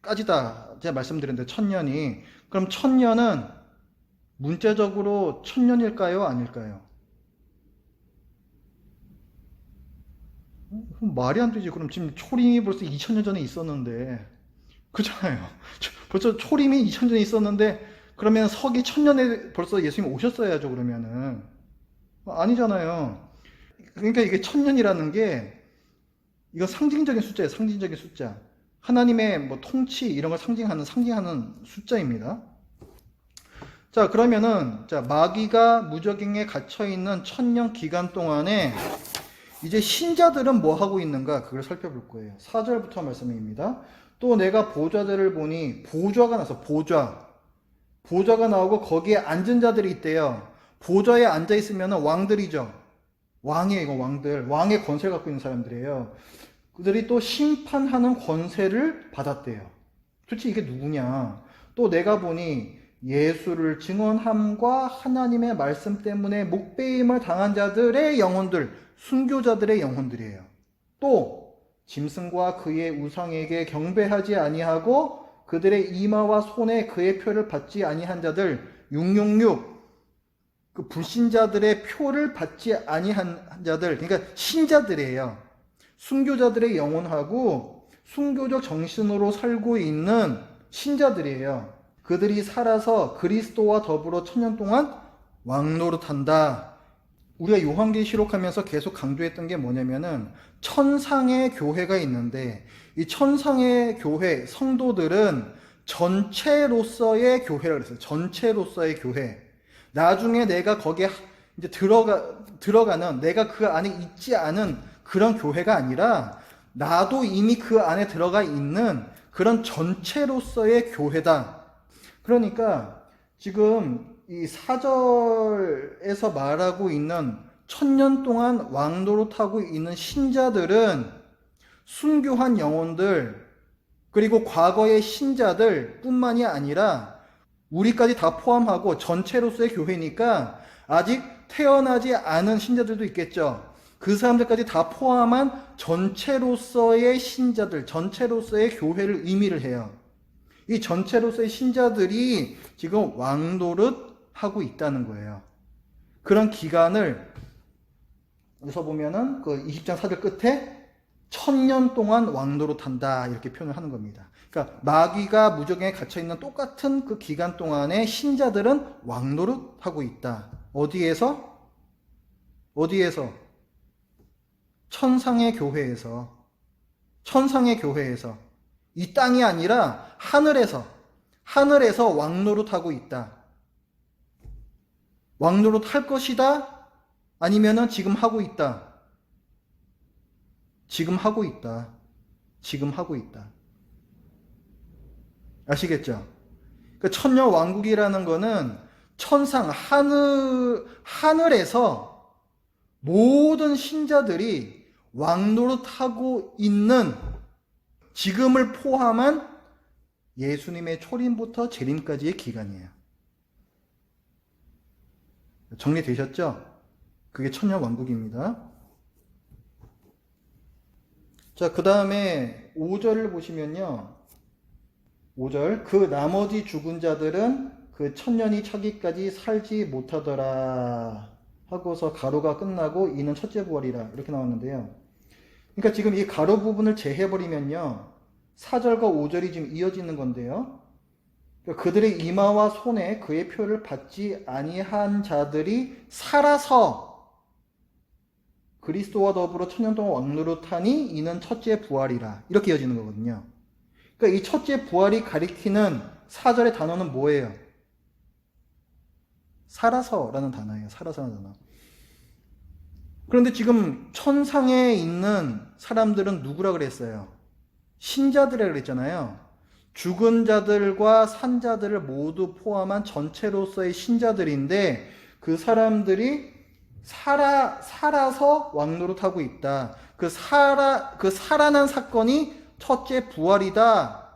Speaker 1: 때까지다 제가 말씀드렸는데 천년이, 그럼 천년은 문자적으로 천년일까요? 아닐까요? 말이 안 되지. 그럼 지금 초림이 벌써 2000년 전에 있었는데, 그렇잖아요. 벌써 초림이 2000년 전에 있었는데 그러면 서기 1000년에 벌써 예수님 오셨어야죠. 그러면은 아니잖아요. 그러니까 이게 1000년이라는 게 이건 상징적인 숫자예요. 상징적인 숫자. 하나님의 뭐 통치 이런 걸 상징하는 숫자입니다. 자, 그러면은 자, 마귀가 무적행에 갇혀 있는 1000년 기간 동안에 이제 신자들은 뭐 하고 있는가 그걸 살펴볼 거예요. 4절부터 말씀입니다. 또 내가 보좌들을 보니 보좌가 나서 보좌가 나오고 거기에 앉은 자들이 있대요. 보좌에 앉아 있으면 왕들이죠. 왕이에요. 이거 왕들. 왕의 권세를 갖고 있는 사람들이에요. 그들이 또 심판하는 권세를 받았대요. 도대체 이게 누구냐? 또 내가 보니 예수를 증언함과 하나님의 말씀 때문에 목배임을 당한 자들의 영혼들, 순교자들의 영혼들이에요. 또 짐승과 그의 우상에게 경배하지 아니하고 그들의 이마와 손에 그의 표를 받지 아니한 자들 666, 그 불신자들의 표를 받지 아니한 자들, 그러니까 신자들이에요. 순교자들의 영혼하고 순교적 정신으로 살고 있는 신자들이에요. 그들이 살아서 그리스도와 더불어 천년 동안 왕노릇한다. 우리가 요한계시록 하면서 계속 강조했던 게 뭐냐면은 천상의 교회가 있는데 이 천상의 교회 성도들은 전체로서의 교회라고 그랬어요. 전체로서의 교회. 나중에 내가 거기에 이제 들어가는 내가 그 안에 있지 않은 그런 교회가 아니라 나도 이미 그 안에 들어가 있는 그런 전체로서의 교회다. 그러니까 지금 이 4절에서 말하고 있는 천년 동안 왕노릇하고 있는 신자들은 순교한 영혼들 그리고 과거의 신자들 뿐만이 아니라 우리까지 다 포함하고 전체로서의 교회니까 아직 태어나지 않은 신자들도 있겠죠. 그 사람들까지 다 포함한 전체로서의 신자들, 전체로서의 교회를 의미를 해요. 이 전체로서의 신자들이 지금 왕노릇하고 있다는 거예요. 그런 기간을 여기서 보면은 그 20장 4절 끝에 1000년 동안 왕노릇한다 이렇게 표현을 하는 겁니다. 그러니까 마귀가 무적행에 갇혀 있는 똑같은 그 기간 동안에 신자들은 왕노릇하고 있다. 어디에서? 천상의 교회에서. 이 땅이 아니라 하늘에서 왕노릇하고 있다. 왕노릇할 것이다? 아니면은 지금 하고 있다. 지금 하고 있다. 아시겠죠? 그 천년 왕국이라는 거는 천상 하늘에서 모든 신자들이 왕노릇하고 있는 지금을 포함한 예수님의 초림부터 재림까지의 기간이에요. 정리되셨죠? 그게 천년 왕국입니다. 자, 그 다음에 5절을 보시면요. 5절, 그 나머지 죽은 자들은 그 천년이 차기까지 살지 못하더라 하고서 가로가 끝나고 이는 첫째 부활이라 이렇게 나왔는데요. 그러니까 지금 이 가로 부분을 제해버리면요. 4절과 5절이 지금 이어지는 건데요. 그러니까 그들의 이마와 손에 그의 표를 받지 아니한 자들이 살아서 그리스도와 더불어 천년 동안 왕노릇하니 이는 첫째 부활이라. 이렇게 이어지는 거거든요. 그러니까 이 첫째 부활이 가리키는 4절의 단어는 뭐예요? 살아서라는 단어예요. 살아서라는 단어. 그런데 지금 천상에 있는 사람들은 누구라 그랬어요? 신자들이라 그랬잖아요. 죽은 자들과 산 자들을 모두 포함한 전체로서의 신자들인데 그 사람들이 살아서 왕노릇하고 있다. 그 살아난 사건이 첫째 부활이다.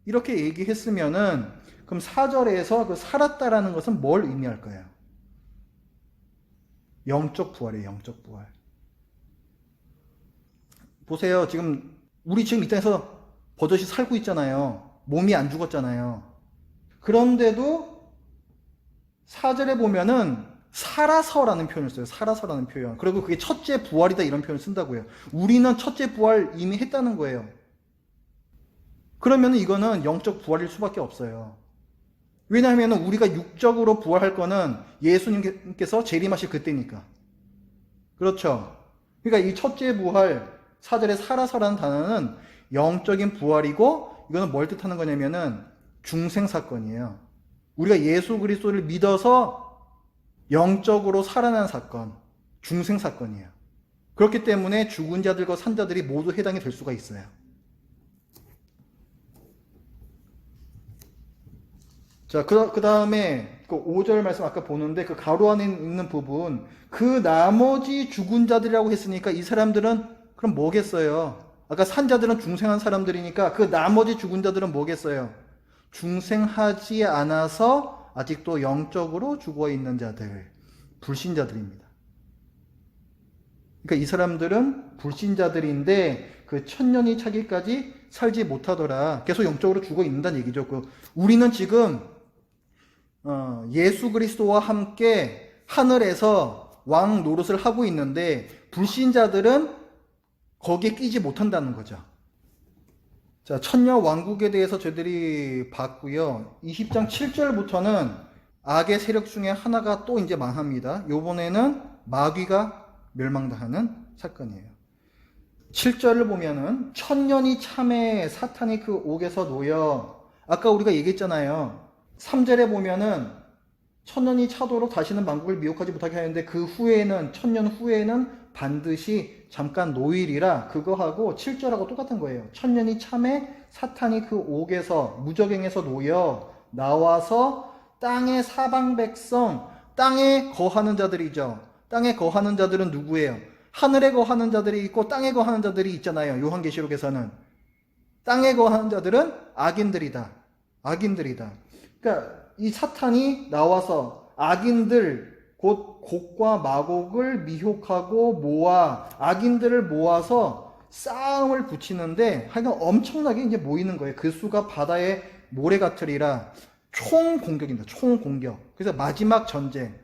Speaker 1: 이렇게 얘기했으면은 그럼 4절에서 그 살았다라는 것은 뭘 의미할까요? 영적 부활이에요. 영적 부활. 보세요. 우리 지금 이 땅에서 버젓이 살고 있잖아요. 몸이 안 죽었잖아요. 그런데도 4절에 보면은 살아서라는 표현을 써요. 살아서라는 표현. 그리고 그게 첫째 부활이다 이런 표현을 쓴다고요. 우리는 첫째 부활 이미 했다는 거예요. 그러면 이거는 영적 부활일 수밖에 없어요. 왜냐하면 우리가 육적으로 부활할 거는 예수님께서 재림하실 그때니까. 그렇죠. 그러니까 이 첫째 부활 4절에 살아서라는 단어는 영적인 부활이고 이거는 뭘 뜻하는 거냐면은 중생사건이에요. 우리가 예수 그리스도를 믿어서 영적으로 살아난 사건, 중생사건이에요. 그렇기 때문에 죽은 자들과 산 자들이 모두 해당이 될 수가 있어요. 자, 그 다음에 그 5절 말씀 아까 보는데 그 가로 안에 있는 부분, 그 나머지 죽은 자들이라고 했으니까 이 사람들은 그럼 뭐겠어요? 아까 산 자들은 중생한 사람들이니까 그 나머지 죽은 자들은 뭐겠어요? 중생하지 않아서 아직도 영적으로 죽어 있는 자들, 불신자들입니다. 그러니까 이 사람들은 불신자들인데 그 천년이 차기까지 살지 못하더라. 계속 영적으로 죽어 있는다는 얘기죠. 우리는 지금 예수 그리스도와 함께 하늘에서 왕 노릇을 하고 있는데 불신자들은 거기에 끼지 못한다는 거죠. 자, 천년 왕국에 대해서 저희들이 봤고요. 20장 7절부터는 악의 세력 중에 하나가 또 이제 망합니다. 요번에는 마귀가 멸망당하는 사건이에요. 7절을 보면은 천년이 참에 사탄이 그 옥에서 놓여. 아까 우리가 얘기했잖아요. 3절에 보면은 천년이 차도록 다시는 만국을 미혹하지 못하게 하는데 그 후에는 천년 후에는 반드시 잠깐 노일이라. 그거하고 7절하고 똑같은 거예요. 천년이 참에 사탄이 그 옥에서 무저갱에서 놓여 나와서 땅의 사방 백성, 땅에 거하는 자들이죠. 땅에 거하는 자들은 누구예요? 하늘에 거하는 자들이 있고 땅에 거하는 자들이 있잖아요. 요한계시록에서는 땅에 거하는 자들은 악인들이다. 악인들이다. 그러니까 이 사탄이 나와서 악인들 곧 곡과 마곡을 미혹하고 모아 악인들을 모아서 싸움을 붙이는데 하여간 엄청나게 이제 모이는 거예요. 그 수가 바다의 모래 같으리라. 총 공격입니다. 총 공격. 그래서 마지막 전쟁,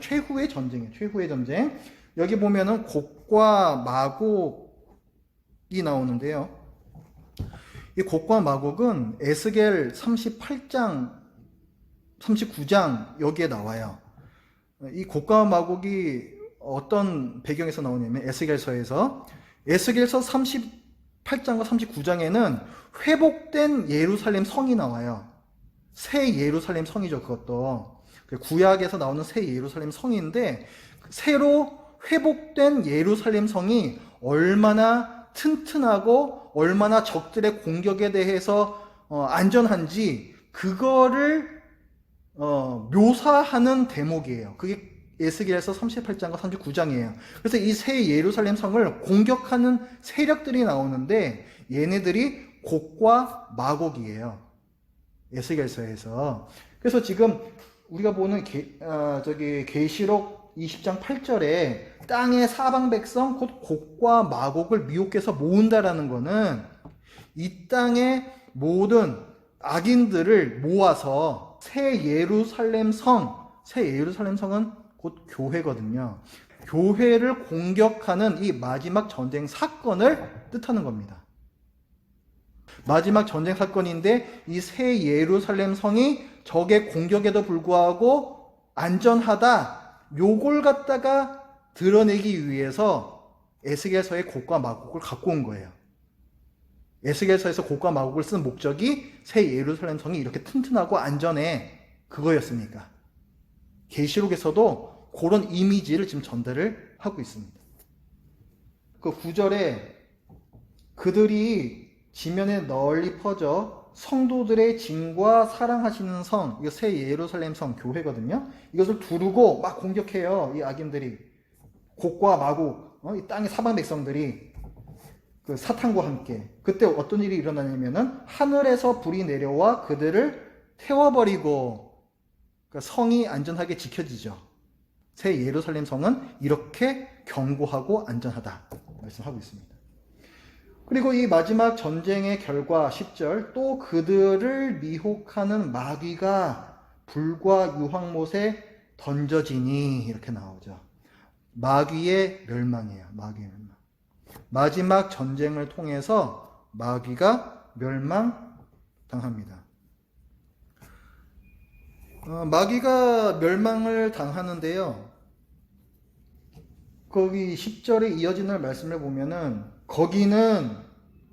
Speaker 1: 최후의 전쟁이에요. 최후의 전쟁. 여기 보면은 곡과 마곡이 나오는데요. 이 곡과 마곡은 에스겔 38장, 39장 여기에 나와요. 이 곡과 마곡이 어떤 배경에서 나오냐면 에스겔서에서 38장과 39장에는 회복된 예루살렘 성이 나와요. 새 예루살렘 성이죠. 그것도 구약에서 나오는 새 예루살렘 성인데 새로 회복된 예루살렘 성이 얼마나 튼튼하고 얼마나 적들의 공격에 대해서 안전한지 그거를 묘사하는 대목이에요. 그게 에스겔서 38장과 39장이에요. 그래서 이 새 예루살렘 성을 공격하는 세력들이 나오는데 얘네들이 곡과 마곡이에요. 에스겔서에서. 그래서 지금 우리가 보는 계시록 20장 8절에 땅의 사방 백성 곧 곡과 마곡을 미혹해서 모은다라는 거는 이 땅의 모든 악인들을 모아서 새 예루살렘 성은 곧 교회거든요. 교회를 공격하는 이 마지막 전쟁 사건을 뜻하는 겁니다. 마지막 전쟁 사건인데 이 새 예루살렘 성이 적의 공격에도 불구하고 안전하다. 요걸 갖다가 드러내기 위해서 에스겔서의 곡과 마곡을 갖고 온 거예요. 에스겔서에서 곡과 마곡을 쓴 목적이 새 예루살렘 성이 이렇게 튼튼하고 안전해. 그거였으니까. 계시록에서도 그런 이미지를 지금 전달을 하고 있습니다. 그 9절에 그들이 지면에 널리 퍼져 성도들의 짐과 사랑하시는 성, 이거 새 예루살렘 성 교회거든요. 이것을 두르고 막 공격해요. 이 악인들이. 곡과 마곡, 이 땅의 사방 백성들이 그 사탄과 함께. 그때 어떤 일이 일어나냐면은 하늘에서 불이 내려와 그들을 태워버리고 그러니까 성이 안전하게 지켜지죠. 새 예루살렘 성은 이렇게 견고하고 안전하다 말씀하고 있습니다. 그리고 이 마지막 전쟁의 결과 10절 또 그들을 미혹하는 마귀가 불과 유황못에 던져지니 이렇게 나오죠. 마귀의 멸망이에요. 마귀의 멸망. 마지막 전쟁을 통해서 마귀가 멸망당합니다. 마귀가 멸망을 당하는데요. 거기 10절에 이어지는 말씀을 보면은 거기는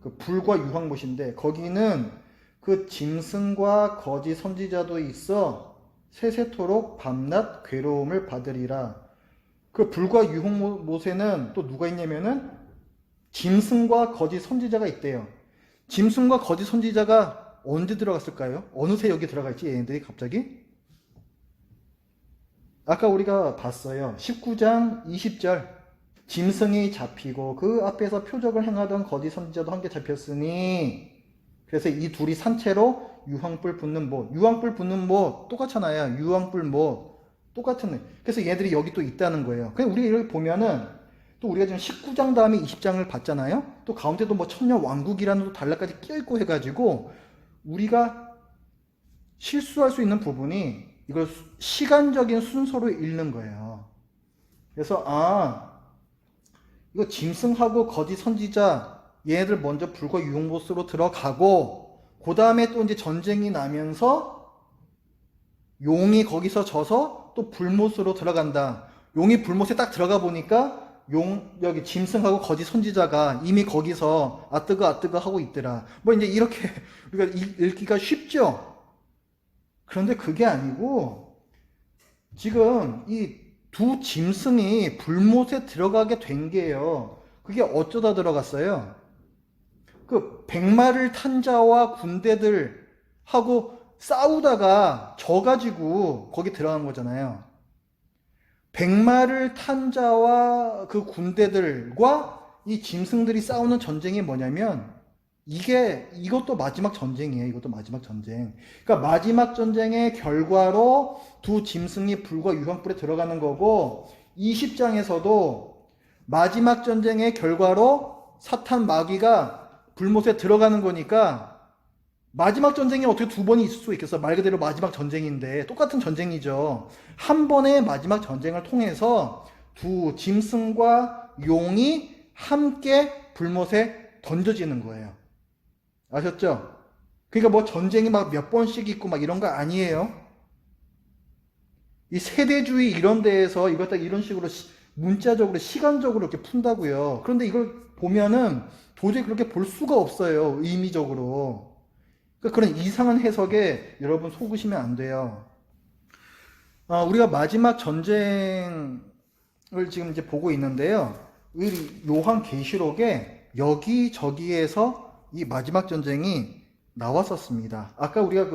Speaker 1: 그 불과 유황못인데 거기는 그 짐승과 거짓 선지자도 있어 세세토록 밤낮 괴로움을 받으리라. 그 불과 유황못에는 또 누가 있냐면은 짐승과 거짓 선지자가 있대요. 짐승과 거짓 선지자가 언제 들어갔을까요? 어느새 여기 들어가 있지 얘네들이 갑자기? 아까 우리가 봤어요. 19장 20절 짐승이 잡히고 그 앞에서 표적을 행하던 거짓 선지자도 함께 잡혔으니 그래서 이 둘이 산채로 유황불 붙는 못. 유황불 붙는 못 똑같잖아요. 유황불 못 똑같은. 그래서 얘들이 여기 또 있다는 거예요. 그냥 우리 이렇게 보면은 또 우리가 지금 19장 다음에 20장을 봤잖아요. 또 가운데도 뭐 천년 왕국이라는 또 단락까지 끼어있고 해가지고 우리가 실수할 수 있는 부분이 이걸 시간적인 순서로 읽는 거예요. 그래서 이거 짐승하고 거짓 선지자 얘네들 먼저 불과 유황못으로 들어가고 그 다음에 또 이제 전쟁이 나면서 용이 거기서 져서 또 불못으로 들어간다. 용이 불못에 딱 들어가 보니까 여기 짐승하고 거짓 선지자가 이미 거기서 아뜨거 하고 있더라. 뭐 이제 이렇게 우리가 읽기가 쉽죠? 그런데 그게 아니고 지금 이 두 짐승이 불못에 들어가게 된 게요. 그게 어쩌다 들어갔어요? 그 백마를 탄 자와 군대들하고 싸우다가 져가지고 거기 들어간 거잖아요. 백마를 탄 자와 그 군대들과 이 짐승들이 싸우는 전쟁이 뭐냐면 이것도 마지막 전쟁이에요. 이것도 마지막 전쟁. 그러니까 마지막 전쟁의 결과로 두 짐승이 불과 유황불에 들어가는 거고 20장에서도 마지막 전쟁의 결과로 사탄 마귀가 불못에 들어가는 거니까 마지막 전쟁이 어떻게 두 번이 있을 수 있겠어? 말 그대로 마지막 전쟁인데 똑같은 전쟁이죠. 한 번의 마지막 전쟁을 통해서 두 짐승과 용이 함께 불못에 던져지는 거예요. 아셨죠? 그러니까 뭐 전쟁이 막 몇 번씩 있고 막 이런 거 아니에요. 이 세대주의 이런 데에서 이걸 딱 이런 식으로 문자적으로 시간적으로 이렇게 푼다고요. 그런데 이걸 보면은 도저히 그렇게 볼 수가 없어요. 의미적으로. 그러니까 그런 이상한 해석에 여러분 속으시면 안 돼요. 우리가 마지막 전쟁을 지금 이제 보고 있는데요. 요한계시록에 여기저기에서 이 마지막 전쟁이 나왔었습니다. 아까 우리가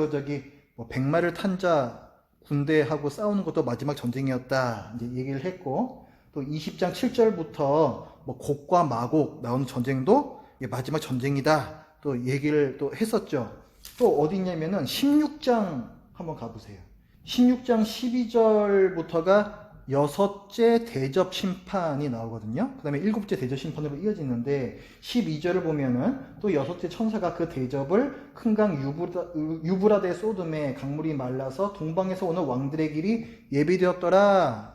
Speaker 1: 백마를 탄 자 군대하고 싸우는 것도 마지막 전쟁이었다 이제 얘기를 했고 또 20장 7절부터 곡과 마곡 나오는 전쟁도 마지막 전쟁이다 또 얘기를 또 했었죠. 또 어디 있냐면은 16장 한번 가보세요. 16장 12절부터가 여섯째 대접 심판이 나오거든요. 그 다음에 일곱째 대접 심판으로 이어지는데 12절을 보면은 또 여섯째 천사가 그 대접을 큰 강 유브라데 소돔에 강물이 말라서 동방에서 오는 왕들의 길이 예비되었더라.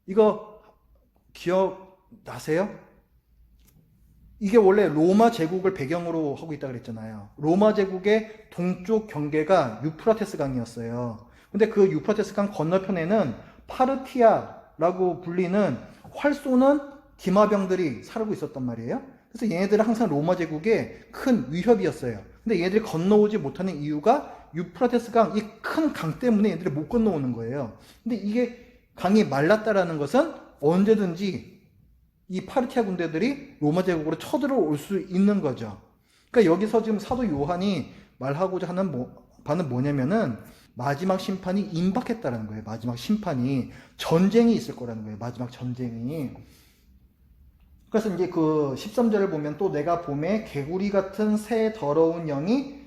Speaker 1: 이거 기억나세요? 이게 원래 로마 제국을 배경으로 하고 있다 그랬잖아요. 로마 제국의 동쪽 경계가 유프라테스 강이었어요. 근데 그 유프라테스 강 건너편에는 파르티아라고 불리는 활 쏘는 기마병들이 살고 있었단 말이에요. 그래서 얘네들은 항상 로마 제국의 큰 위협이었어요. 근데 얘네들이 건너오지 못하는 이유가 유프라테스 강, 이 큰 강 때문에 얘네들이 못 건너오는 거예요. 근데 이게 강이 말랐다라는 것은 언제든지 이 파르티아 군대들이 로마 제국으로 쳐들어올 수 있는 거죠. 그러니까 여기서 지금 사도 요한이 말하고자 하는 바는 뭐냐면은 마지막 심판이 임박했다라는 거예요. 마지막 심판이, 전쟁이 있을 거라는 거예요. 마지막 전쟁이. 그래서 이제 그 13절을 보면 또 내가 봄에 개구리 같은 새 더러운 영이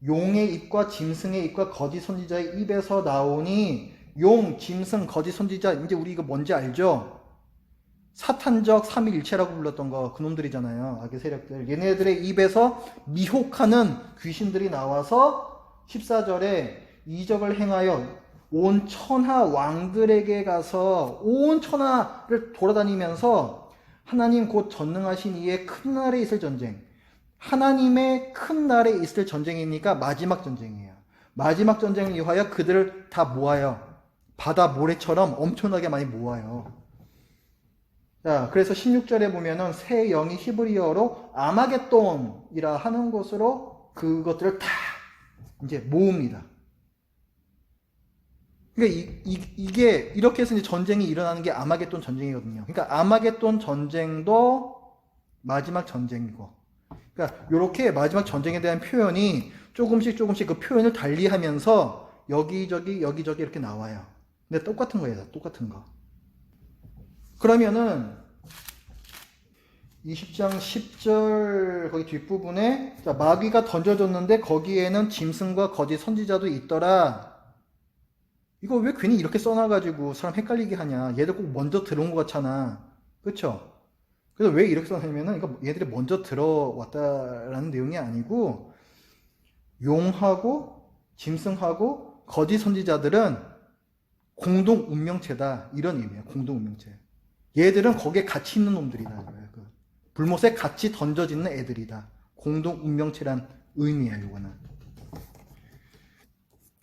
Speaker 1: 용의 입과 짐승의 입과 거짓 선지자의 입에서 나오니, 용, 짐승, 거짓 선지자, 이제 우리 이거 뭔지 알죠? 사탄적 삼위일체라고 불렀던 거 그놈들이잖아요. 악의 세력들. 얘네들의 입에서 미혹하는 귀신들이 나와서 14절에 이적을 행하여 온 천하 왕들에게 가서 온 천하를 돌아다니면서 하나님 곧 전능하신 이의 큰 날에 있을 전쟁, 하나님의 큰 날에 있을 전쟁이니까 마지막 전쟁이에요. 마지막 전쟁을 위하여 그들을 다 모아요. 바다 모래처럼 엄청나게 많이 모아요. 자, 그래서 16절에 보면은 새 영이 히브리어로 아마겟돈이라 하는 곳으로 그것들을 다 이제 모읍니다. 그러니까 이게 이렇게 해서 이제 전쟁이 일어나는 게 아마겟돈 전쟁이거든요. 그러니까 아마겟돈 전쟁도 마지막 전쟁이고, 그러니까 이렇게 마지막 전쟁에 대한 표현이 조금씩 그 표현을 달리하면서 여기저기 이렇게 나와요. 근데 똑같은 거예요. 똑같은 거. 그러면은 20장 10절 거기 뒷부분에 마귀가 던져졌는데 거기에는 짐승과 거짓 선지자도 있더라. 이거 왜 괜히 이렇게 써놔가지고 사람 헷갈리게 하냐. 얘들 꼭 먼저 들어온 것 같잖아. 그쵸? 그래서 왜 이렇게 써놨냐면은 이거 얘들이 먼저 들어왔다라는 내용이 아니고, 용하고 짐승하고 거짓 선지자들은 공동 운명체다, 이런 의미예요. 공동 운명체. 얘들은 거기에 같이 있는 놈들이다. 그 불못에 같이 던져지는 애들이다. 공동 운명체란 의미예요. 이거는.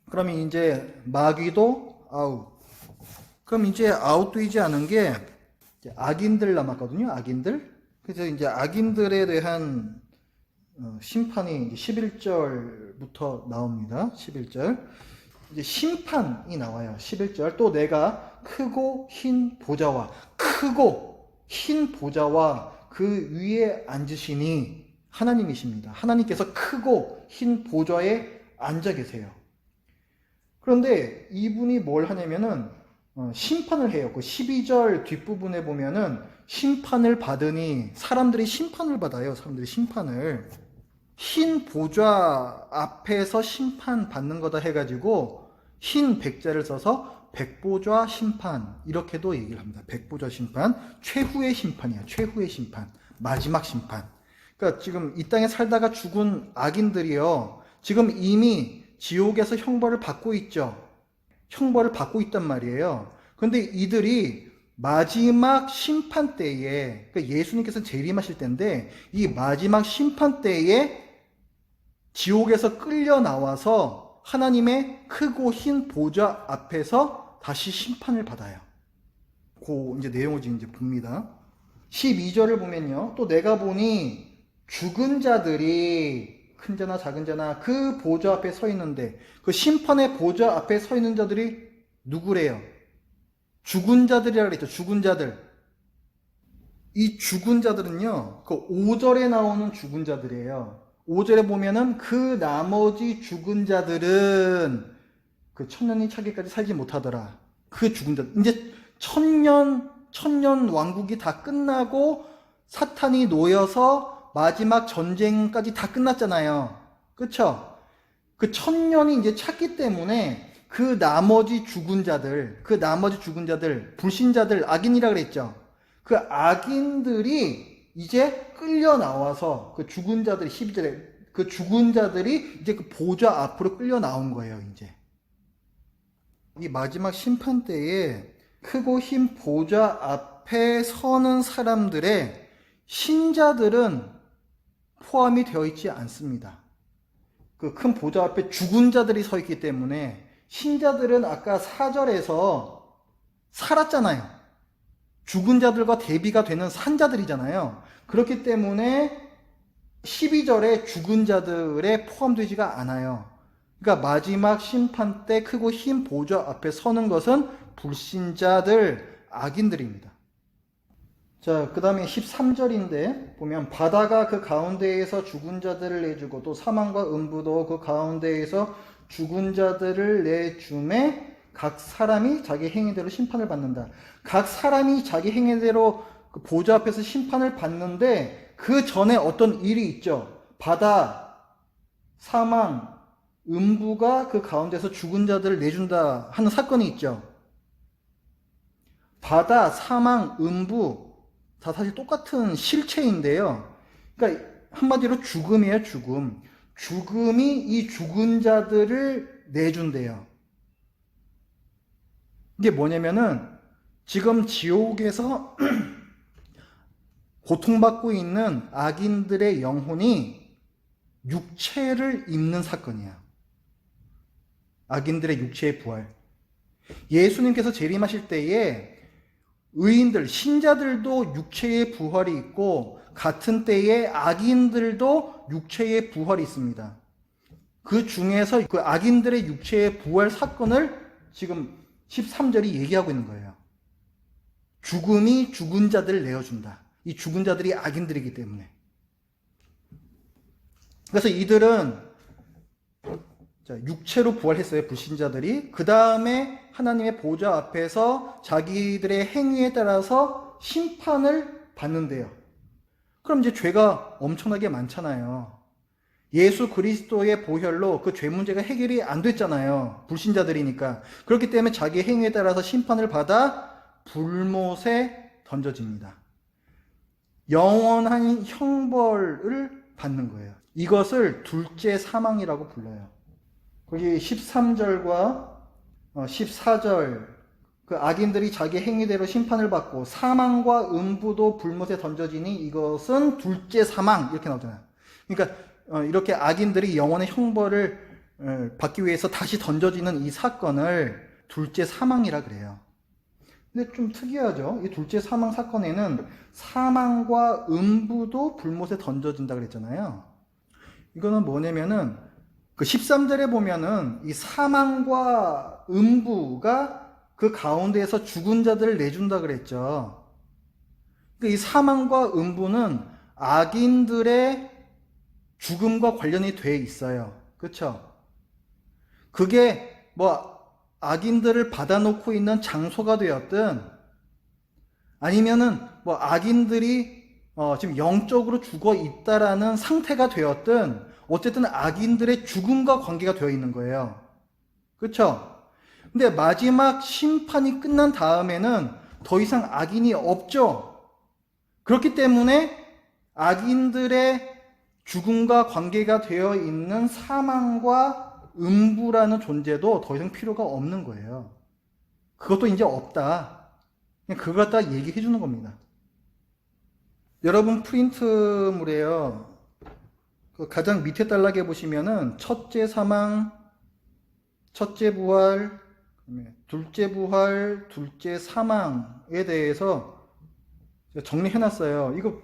Speaker 1: 그러면 이제 마귀도 아웃. 그럼 이제 아웃되지 않은 게 악인들 남았거든요. 악인들. 그래서 이제 악인들에 대한 심판이 이제 11절부터 나옵니다. 11절. 이제 심판이 나와요. 11절. 또 내가 크고 흰 보좌와 그 위에 앉으시니 하나님이십니다. 하나님께서 크고 흰 보좌에 앉아 계세요. 그런데 이분이 뭘 하냐면은 심판을 해요. 그 12절 뒷부분에 보면은 심판을 받으니, 사람들이 심판을 받아요. 사람들이 심판을. 흰 보좌 앞에서 심판 받는 거다 해가지고 흰 백자를 써서 백보좌 심판, 이렇게도 얘기를 합니다. 백보좌 심판, 최후의 심판이야. 최후의 심판, 마지막 심판. 그러니까 지금 이 땅에 살다가 죽은 악인들이요, 지금 이미 지옥에서 형벌을 받고 있죠. 형벌을 받고 있단 말이에요. 그런데 이들이 마지막 심판 때에, 그러니까 예수님께서 재림하실 때인데, 이 마지막 심판 때에 지옥에서 끌려 나와서 하나님의 크고 흰 보좌 앞에서 다시 심판을 받아요. 그 이제 내용을 이제 봅니다. 12절을 보면요, 또 내가 보니 죽은 자들이, 큰 자나 작은 자나 그 보좌 앞에 서 있는데, 그 심판의 보좌 앞에 서 있는 자들이 누구래요? 죽은 자들이라 그랬죠. 죽은 자들. 이 죽은 자들은요, 그 5절에 나오는 죽은 자들이에요. 5절에 보면은 그 나머지 죽은 자들은 그 천년이 차기까지 살지 못하더라. 그 죽은 자들. 이제 천년 왕국이 다 끝나고 사탄이 놓여서 마지막 전쟁까지 다 끝났잖아요. 그쵸? 그 천년이 이제 찼기 때문에 그 나머지 죽은 자들, 불신자들, 악인이라 그랬죠. 그 악인들이 이제 끌려 나와서 그 죽은 자들이, 12절에 그 죽은 자들이 이제 그 보좌 앞으로 끌려 나온 거예요, 이제. 이 마지막 심판 때에 크고 흰 보좌 앞에 서는 사람들의 신자들은 포함이 되어 있지 않습니다. 그 큰 보좌 앞에 죽은 자들이 서 있기 때문에 신자들은 아까 4절에서 살았잖아요. 죽은 자들과 대비가 되는 산자들이잖아요. 그렇기 때문에 12절에 죽은 자들에 포함되지가 않아요. 그러니까 마지막 심판 때 크고 흰 보좌 앞에 서는 것은 불신자들, 악인들입니다. 자, 그 다음에 13절인데 보면 바다가 그 가운데에서 죽은 자들을 내주고 또 사망과 음부도 그 가운데에서 죽은 자들을 내줌에 각 사람이 자기 행위대로 심판을 받는다. 각 사람이 자기 행위대로 그 보좌 앞에서 심판을 받는데 그 전에 어떤 일이 있죠. 바다, 사망, 음부가 그 가운데서 죽은 자들을 내준다 하는 사건이 있죠. 바다, 사망, 음부 다 사실 똑같은 실체인데요. 그러니까 한마디로 죽음이에요, 죽음. 죽음이 이 죽은 자들을 내준대요. 이게 뭐냐면은 지금 지옥에서 고통받고 있는 악인들의 영혼이 육체를 입는 사건이에요. 악인들의 육체의 부활. 예수님께서 재림하실 때에 의인들, 신자들도 육체의 부활이 있고 같은 때에 악인들도 육체의 부활이 있습니다. 그 중에서 그 악인들의 육체의 부활 사건을 지금 13절이 얘기하고 있는 거예요. 죽음이 죽은 자들을 내어준다. 이 죽은 자들이 악인들이기 때문에. 그래서 이들은 육체로 부활했어요, 불신자들이. 그 다음에 하나님의 보좌 앞에서 자기들의 행위에 따라서 심판을 받는데요. 그럼 이제 죄가 엄청나게 많잖아요. 예수 그리스도의 보혈로 그 죄 문제가 해결이 안 됐잖아요. 불신자들이니까. 그렇기 때문에 자기 행위에 따라서 심판을 받아 불못에 던져집니다. 영원한 형벌을 받는 거예요. 이것을 둘째 사망이라고 불러요. 거기 13절과 14절 그 악인들이 자기 행위대로 심판을 받고 사망과 음부도 불못에 던져지니 이것은 둘째 사망 이렇게 나오잖아요. 그러니까 이렇게 악인들이 영원의 형벌을 받기 위해서 다시 던져지는 이 사건을 둘째 사망이라 그래요. 근데 좀 특이하죠. 이 둘째 사망 사건에는 사망과 음부도 불못에 던져진다 그랬잖아요. 이거는 뭐냐면은 그 13절에 보면은 이 사망과 음부가 그 가운데에서 죽은 자들을 내준다 그랬죠. 이 사망과 음부는 악인들의 죽음과 관련이 돼 있어요. 그렇죠? 그게 뭐 악인들을 받아놓고 있는 장소가 되었든 아니면은 뭐 악인들이 지금 영적으로 죽어 있다라는 상태가 되었든 어쨌든 악인들의 죽음과 관계가 되어 있는 거예요. 그렇죠? 근데 마지막 심판이 끝난 다음에는 더 이상 악인이 없죠. 그렇기 때문에 악인들의 죽음과 관계가 되어 있는 사망과 음부라는 존재도 더 이상 필요가 없는 거예요. 그것도 이제 없다. 그냥 그걸 갖다 얘기해 주는 겁니다. 여러분 프린트물에요. 그 가장 밑에 단락에 보시면은 첫째 사망, 첫째 부활, 둘째 부활, 둘째 사망에 대해서 정리해놨어요. 이거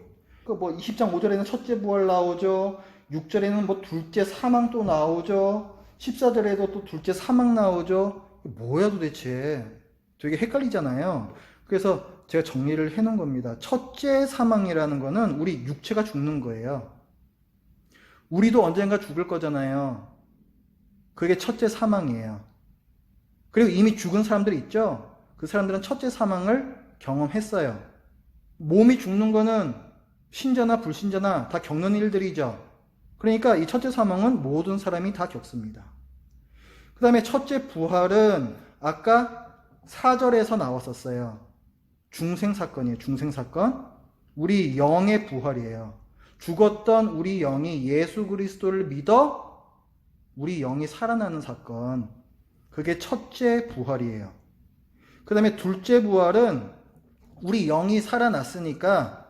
Speaker 1: 뭐 20장 5절에는 첫째 부활 나오죠. 6절에는 뭐 둘째 사망 또 나오죠. 14절에도 또 둘째 사망 나오죠. 뭐야 도대체. 되게 헷갈리잖아요. 그래서 제가 정리를 해놓은 겁니다. 첫째 사망이라는 거는 우리 육체가 죽는 거예요. 우리도 언젠가 죽을 거잖아요. 그게 첫째 사망이에요. 그리고 이미 죽은 사람들이 있죠. 그 사람들은 첫째 사망을 경험했어요. 몸이 죽는 거는 신자나 불신자나 다 겪는 일들이죠. 그러니까 이 첫째 사망은 모든 사람이 다 겪습니다. 그 다음에 첫째 부활은 아까 4절에서 나왔었어요. 중생사건이에요. 중생사건. 우리 영의 부활이에요. 죽었던 우리 영이 예수 그리스도를 믿어 우리 영이 살아나는 사건. 그게 첫째 부활이에요. 그 다음에 둘째 부활은 우리 영이 살아났으니까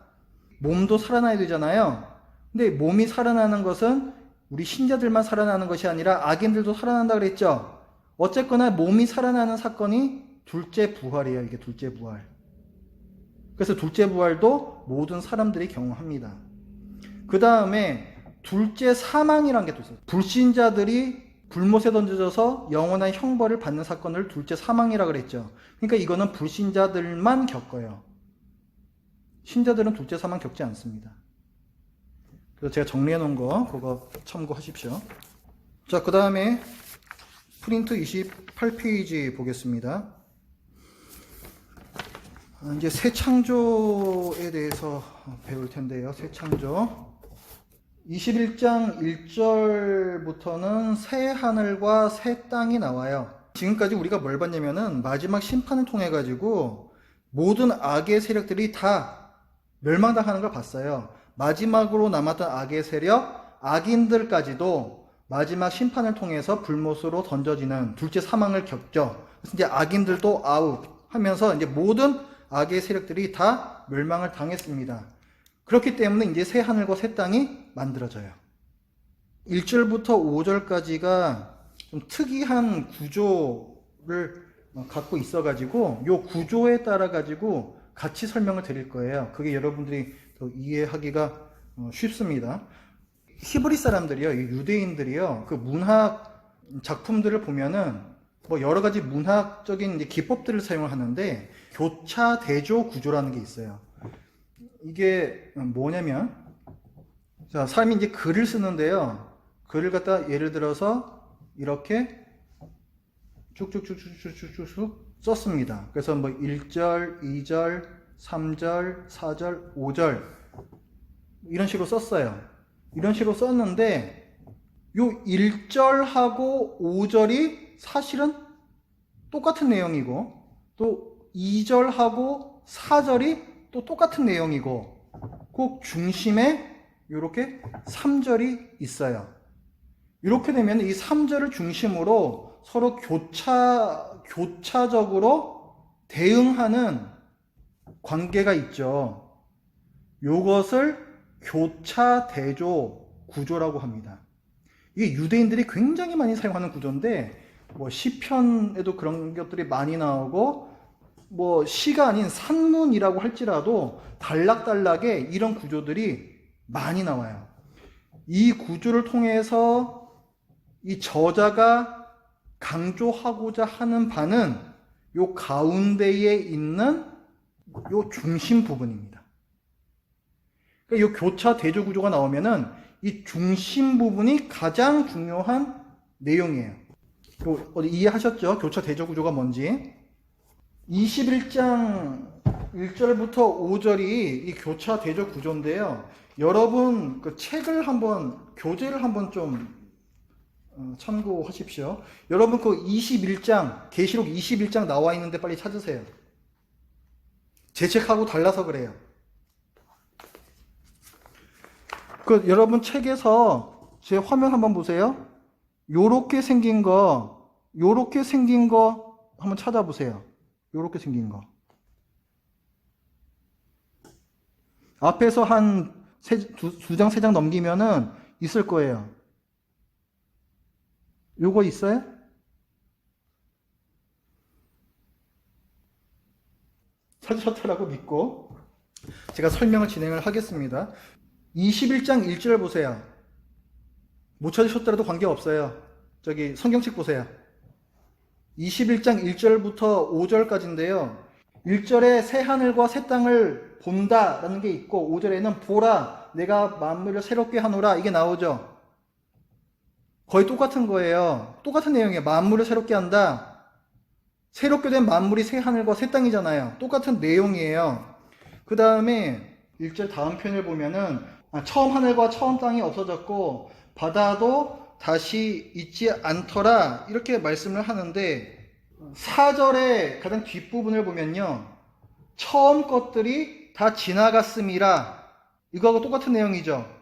Speaker 1: 몸도 살아나야 되잖아요. 근데 몸이 살아나는 것은 우리 신자들만 살아나는 것이 아니라 악인들도 살아난다 그랬죠. 어쨌거나 몸이 살아나는 사건이 둘째 부활이에요. 이게 둘째 부활. 그래서 둘째 부활도 모든 사람들이 경험합니다. 그 다음에 둘째 사망이라는 게 또 있어요. 불신자들이 불못에 던져져서 영원한 형벌을 받는 사건을 둘째 사망이라 그랬죠. 그러니까 이거는 불신자들만 겪어요. 신자들은 둘째 사망 겪지 않습니다. 그래서 제가 정리해 놓은 거 그거 참고하십시오. 자, 그 다음에 프린트 28페이지 보겠습니다. 이제 새 창조에 대해서 배울 텐데요. 새 창조 21장 1절부터는 새 하늘과 새 땅이 나와요. 지금까지 우리가 뭘 봤냐면은 마지막 심판을 통해 가지고 모든 악의 세력들이 다 멸망당하는 걸 봤어요. 마지막으로 남았던 악의 세력, 악인들까지도 마지막 심판을 통해서 불못으로 던져지는 둘째 사망을 겪죠. 그래서 이제 악인들도 아웃 하면서 이제 모든 악의 세력들이 다 멸망을 당했습니다. 그렇기 때문에 이제 새 하늘과 새 땅이 만들어져요. 1절부터 5절까지가 좀 특이한 구조를 갖고 있어가지고 이 구조에 따라 가지고 같이 설명을 드릴 거예요. 그게 여러분들이 더 이해하기가 쉽습니다. 히브리 사람들이요, 유대인들이요, 그 문학 작품들을 보면은 뭐 여러 가지 문학적인 기법들을 사용을 하는데 교차 대조 구조라는 게 있어요. 이게 뭐냐면, 자, 사람이 이제 글을 쓰는데요. 글을 갖다 예를 들어서 이렇게 쭉쭉쭉쭉쭉쭉 썼습니다. 그래서 뭐 1절, 2절, 3절, 4절, 5절 이런 식으로 썼어요. 이런 식으로 썼는데 요 1절하고 5절이 사실은 똑같은 내용이고 또 2절하고 4절이 또 똑같은 내용이고 꼭 중심에 이렇게 3절이 있어요. 이렇게 되면 이 3절을 중심으로 서로 교차적으로 대응하는 관계가 있죠. 요것을 교차 대조 구조라고 합니다. 이게 유대인들이 굉장히 많이 사용하는 구조인데 뭐 시편에도 그런 것들이 많이 나오고 뭐 시가 아닌 산문이라고 할지라도 단락단락에 이런 구조들이 많이 나와요. 이 구조를 통해서 이 저자가 강조하고자 하는 바는 요 가운데에 있는 요 중심 부분입니다. 그러니까 요 교차 대조 구조가 나오면은 이 중심 부분이 가장 중요한 내용이에요. 어디 이해하셨죠? 교차 대조 구조가 뭔지. 21장 1절부터 5절이 이 교차 대조 구조인데요. 여러분 그 책을 한번 교재를 한번 좀 참고하십시오. 여러분 그 21장 계시록 21장 나와 있는데 빨리 찾으세요. 제 책하고 달라서 그래요. 그 여러분 책에서 제 화면 한번 보세요. 요렇게 생긴 거 한번 찾아보세요. 요렇게 생긴 거. 앞에서 한 두 장, 세 장 넘기면은 있을 거예요. 요거 있어요? 찾으셨다라고 믿고 제가 설명을 진행을 하겠습니다. 21장 1절 보세요. 못 찾으셨더라도 관계없어요. 저기 성경책 보세요. 21장 1절부터 5절까지인데요. 1절에 새 하늘과 새 땅을 본다 라는 게 있고 5절에는 보라 내가 만물을 새롭게 하노라 이게 나오죠. 거의 똑같은 거예요. 똑같은 내용이에요. 만물을 새롭게 한다. 새롭게 된 만물이 새 하늘과 새 땅이잖아요. 똑같은 내용이에요. 그 다음에 1절 다음 편을 보면은 처음 하늘과 처음 땅이 없어졌고 바다도 다시 있지 않더라 이렇게 말씀을 하는데 4절의 가장 뒷부분을 보면요. 처음 것들이 다 지나갔음이라 이거하고 똑같은 내용이죠.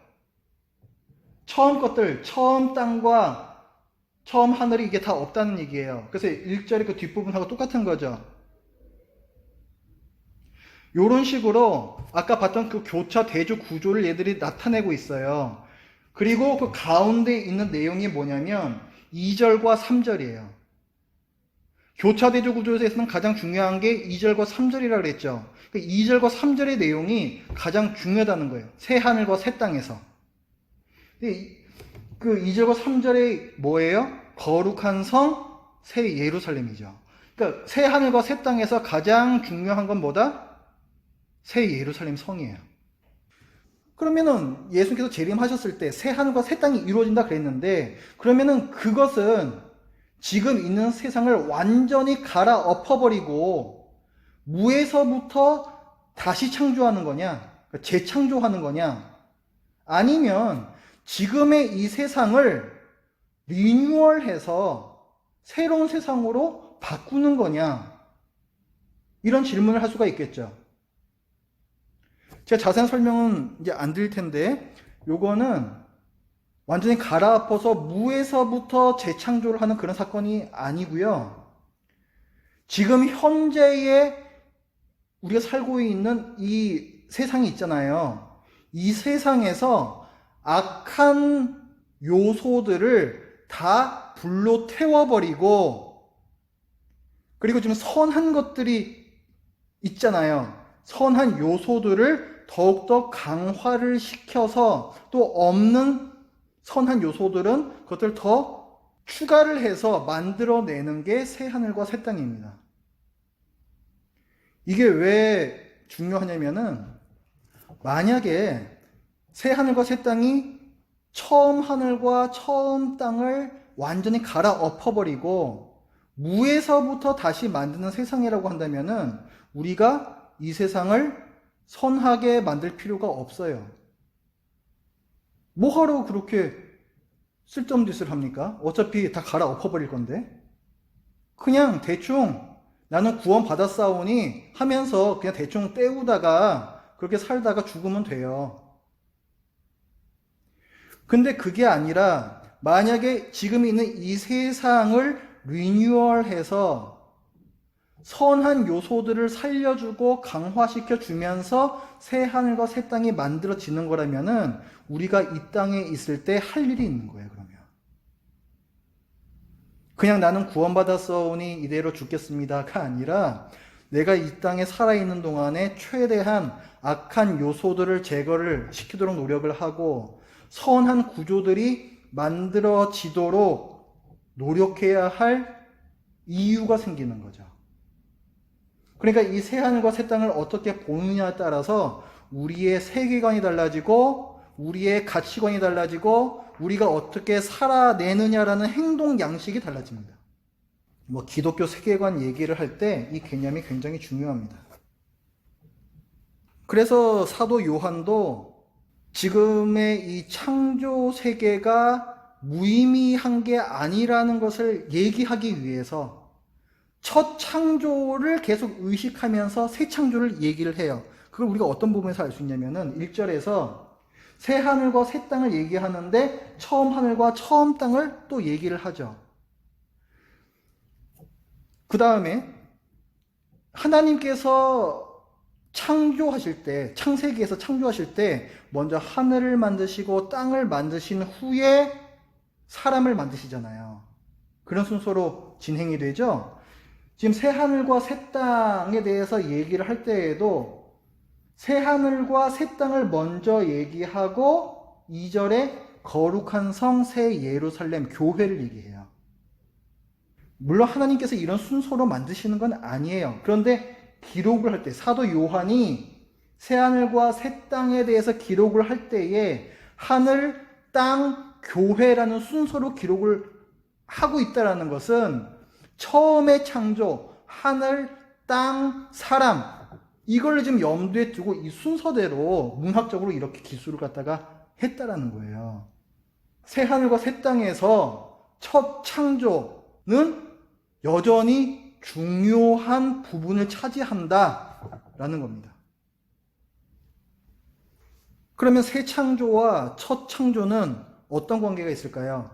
Speaker 1: 처음 것들, 처음 땅과 처음 하늘이 이게 다 없다는 얘기예요. 그래서 1절의 그 뒷부분하고 똑같은 거죠. 이런 식으로 아까 봤던 그 교차 대조 구조를 얘들이 나타내고 있어요. 그리고 그 가운데 있는 내용이 뭐냐면 2절과 3절이에요. 교차 대조 구조에서는 가장 중요한 게 2절과 3절이라고 그랬죠. 그 2절과 3절의 내용이 가장 중요하다는 거예요. 새 하늘과 새 땅에서. 그 2절과 3절이 뭐예요? 거룩한 성, 새 예루살렘이죠. 그러니까 새 하늘과 새 땅에서 가장 중요한 건 뭐다? 새 예루살렘 성이에요. 그러면은 예수님께서 재림하셨을 때 새 하늘과 새 땅이 이루어진다 그랬는데, 그러면은 그것은 지금 있는 세상을 완전히 갈아엎어버리고 무에서부터 다시 창조하는 거냐, 재창조하는 거냐, 아니면 지금의 이 세상을 리뉴얼해서 새로운 세상으로 바꾸는 거냐, 이런 질문을 할 수가 있겠죠. 제가 자세한 설명은 이제 안 드릴 텐데, 요거는 완전히 갈아엎어서 무에서부터 재창조를 하는 그런 사건이 아니고요. 지금 현재의 우리가 살고 있는 이 세상이 있잖아요. 이 세상에서 악한 요소들을 다 불로 태워버리고, 그리고 지금 선한 것들이 있잖아요. 선한 요소들을 더욱더 강화를 시켜서 또 없는 선한 요소들은 그것을 더 추가를 해서 만들어내는 게 새 하늘과 새 땅입니다. 이게 왜 중요하냐면은, 만약에 새 하늘과 새 땅이 처음 하늘과 처음 땅을 완전히 갈아엎어버리고 무에서부터 다시 만드는 세상이라고 한다면은 우리가 이 세상을 선하게 만들 필요가 없어요. 뭐하러 그렇게 쓸데없는 짓을 합니까? 어차피 다 갈아엎어버릴 건데. 그냥 대충 나는 구원 받았사오니 하면서 그냥 대충 때우다가 그렇게 살다가 죽으면 돼요. 근데 그게 아니라 만약에 지금 있는 이 세상을 리뉴얼해서 선한 요소들을 살려주고 강화시켜 주면서 새 하늘과 새 땅이 만들어지는 거라면은 우리가 이 땅에 있을 때 할 일이 있는 거예요. 그러면 그냥 나는 구원받았사오니 이대로 죽겠습니다가 아니라 내가 이 땅에 살아있는 동안에 최대한 악한 요소들을 제거를 시키도록 노력을 하고 선한 구조들이 만들어지도록 노력해야 할 이유가 생기는 거죠. 그러니까 이 새 하늘과 새 땅을 어떻게 보느냐에 따라서 우리의 세계관이 달라지고 우리의 가치관이 달라지고 우리가 어떻게 살아내느냐라는 행동 양식이 달라집니다. 기독교 세계관 얘기를 할 때 이 개념이 굉장히 중요합니다. 그래서 사도 요한도 지금의 이 창조 세계가 무의미한 게 아니라는 것을 얘기하기 위해서 첫 창조를 계속 의식하면서 새 창조를 얘기를 해요. 그걸 우리가 어떤 부분에서 알 수 있냐면은 1절에서 새 하늘과 새 땅을 얘기하는데 처음 하늘과 처음 땅을 또 얘기를 하죠. 그 다음에 하나님께서 창조하실 때, 창세기에서 창조하실 때 먼저 하늘을 만드시고 땅을 만드신 후에 사람을 만드시잖아요. 그런 순서로 진행이 되죠. 지금 새 하늘과 새 땅에 대해서 얘기를 할 때에도 새 하늘과 새 땅을 먼저 얘기하고 2절에 거룩한 성 새 예루살렘 교회를 얘기해요. 물론 하나님께서 이런 순서로 만드시는 건 아니에요. 그런데 기록을 할 때 사도 요한이 새 하늘과 새 땅에 대해서 기록을 할 때에 하늘, 땅, 교회라는 순서로 기록을 하고 있다는 것은 처음의 창조, 하늘, 땅, 사람, 이걸 지금 염두에 두고 이 순서대로 문학적으로 이렇게 기술을 갖다가 했다라는 거예요. 새 하늘과 새 땅에서 첫 창조는 여전히 중요한 부분을 차지한다라는 겁니다. 그러면 새 창조와 첫 창조는 어떤 관계가 있을까요?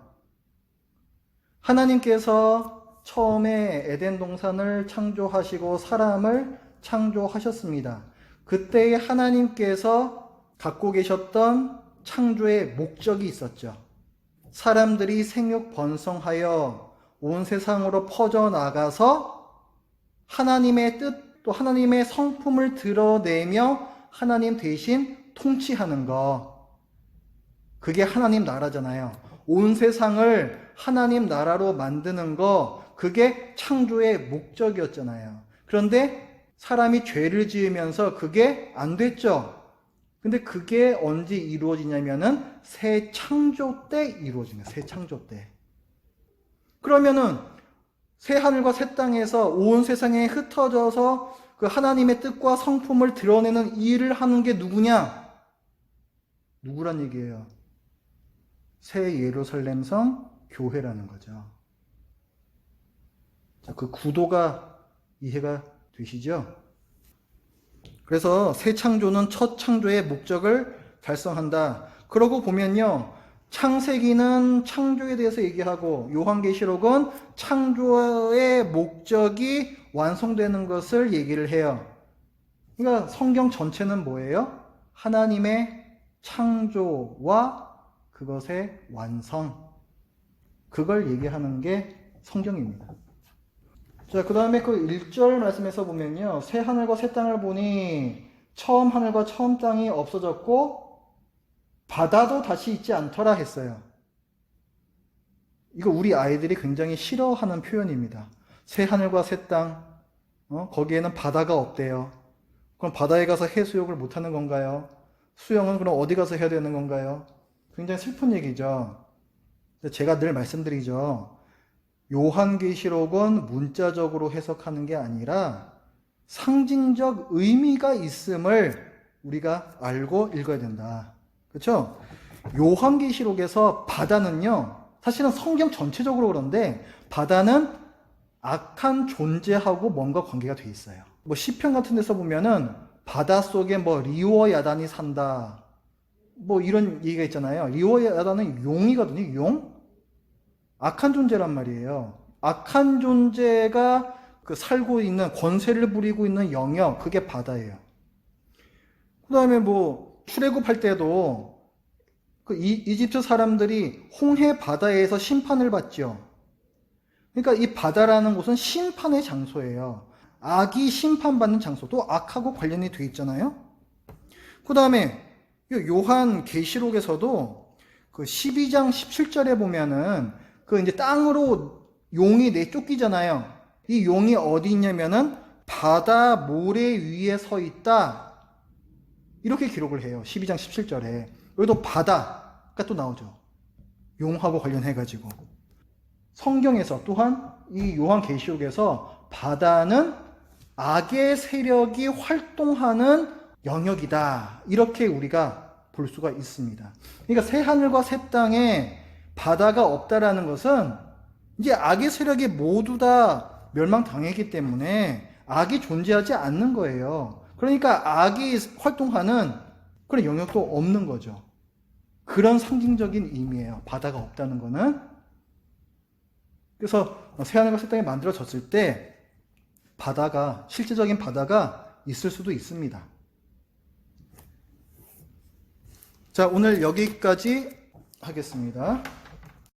Speaker 1: 하나님께서 처음에 에덴 동산을 창조하시고 사람을 창조하셨습니다. 그때의 하나님께서 갖고 계셨던 창조의 목적이 있었죠. 사람들이 생육 번성하여 온 세상으로 퍼져나가서 하나님의 뜻, 또 하나님의 성품을 드러내며 하나님 대신 통치하는 것. 그게 하나님 나라잖아요. 온 세상을 하나님 나라로 만드는 거, 그게 창조의 목적이었잖아요. 그런데 사람이 죄를 지으면서 그게 안 됐죠. 근데 그게 언제 이루어지냐면은 새 창조 때 이루어집니다. 새 창조 때. 그러면은 새 하늘과 새 땅에서 온 세상에 흩어져서 그 하나님의 뜻과 성품을 드러내는 일을 하는 게 누구냐? 누구란 얘기예요? 새 예루살렘 성 교회라는 거죠. 자, 그 구도가 이해가 되시죠? 그래서 새 창조는 첫 창조의 목적을 달성한다. 그러고 보면요, 창세기는 창조에 대해서 얘기하고 요한계시록은 창조의 목적이 완성되는 것을 얘기를 해요. 그러니까 성경 전체는 뭐예요? 하나님의 창조와 그것의 완성, 그걸 얘기하는 게 성경입니다. 자, 그 다음에 그 1절 말씀에서 보면요, 새 하늘과 새 땅을 보니 처음 하늘과 처음 땅이 없어졌고 바다도 다시 있지 않더라 했어요. 이거 우리 아이들이 굉장히 싫어하는 표현입니다. 새 하늘과 새 땅, 거기에는 바다가 없대요. 그럼 바다에 가서 해수욕을 못하는 건가요? 수영은 그럼 어디 가서 해야 되는 건가요? 굉장히 슬픈 얘기죠. 제가 늘 말씀드리죠. 요한계시록은 문자적으로 해석하는 게 아니라 상징적 의미가 있음을 우리가 알고 읽어야 된다. 그렇죠? 요한계시록에서 바다는요, 사실은 성경 전체적으로 그런데 바다는 악한 존재하고 뭔가 관계가 돼 있어요. 뭐 시편 같은 데서 보면은 바다 속에 뭐 리오야단이 산다, 뭐 이런 얘기가 있잖아요. 리오야단은 용이거든요. 용? 악한 존재란 말이에요. 악한 존재가 그 살고 있는, 권세를 부리고 있는 영역, 그게 바다예요. 그 다음에 뭐 출애굽할 때도 그 이집트 사람들이 홍해 바다에서 심판을 받죠. 그러니까 이 바다라는 곳은 심판의 장소예요. 악이 심판받는 장소, 또 악하고 관련이 돼 있잖아요. 그 다음에 요한 계시록에서도 그 12장 17절에 보면은 그 이제 땅으로 용이 내쫓기잖아요. 이 용이 어디 있냐면은 바다 모래 위에 서 있다, 이렇게 기록을 해요. 12장 17절에. 여기도 바다가 또 나오죠. 용하고 관련해가지고. 성경에서 또한 이 요한계시록에서 바다는 악의 세력이 활동하는 영역이다, 이렇게 우리가 볼 수가 있습니다. 그러니까 새 하늘과 새 땅에 바다가 없다라는 것은 이제 악의 세력이 모두 다 멸망당했기 때문에 악이 존재하지 않는 거예요. 그러니까 악이 활동하는 그런 영역도 없는 거죠. 그런 상징적인 의미예요. 바다가 없다는 거는. 그래서 새하늘과 새 땅이 만들어졌을 때 바다가, 실제적인 바다가 있을 수도 있습니다. 자, 오늘 여기까지 하겠습니다.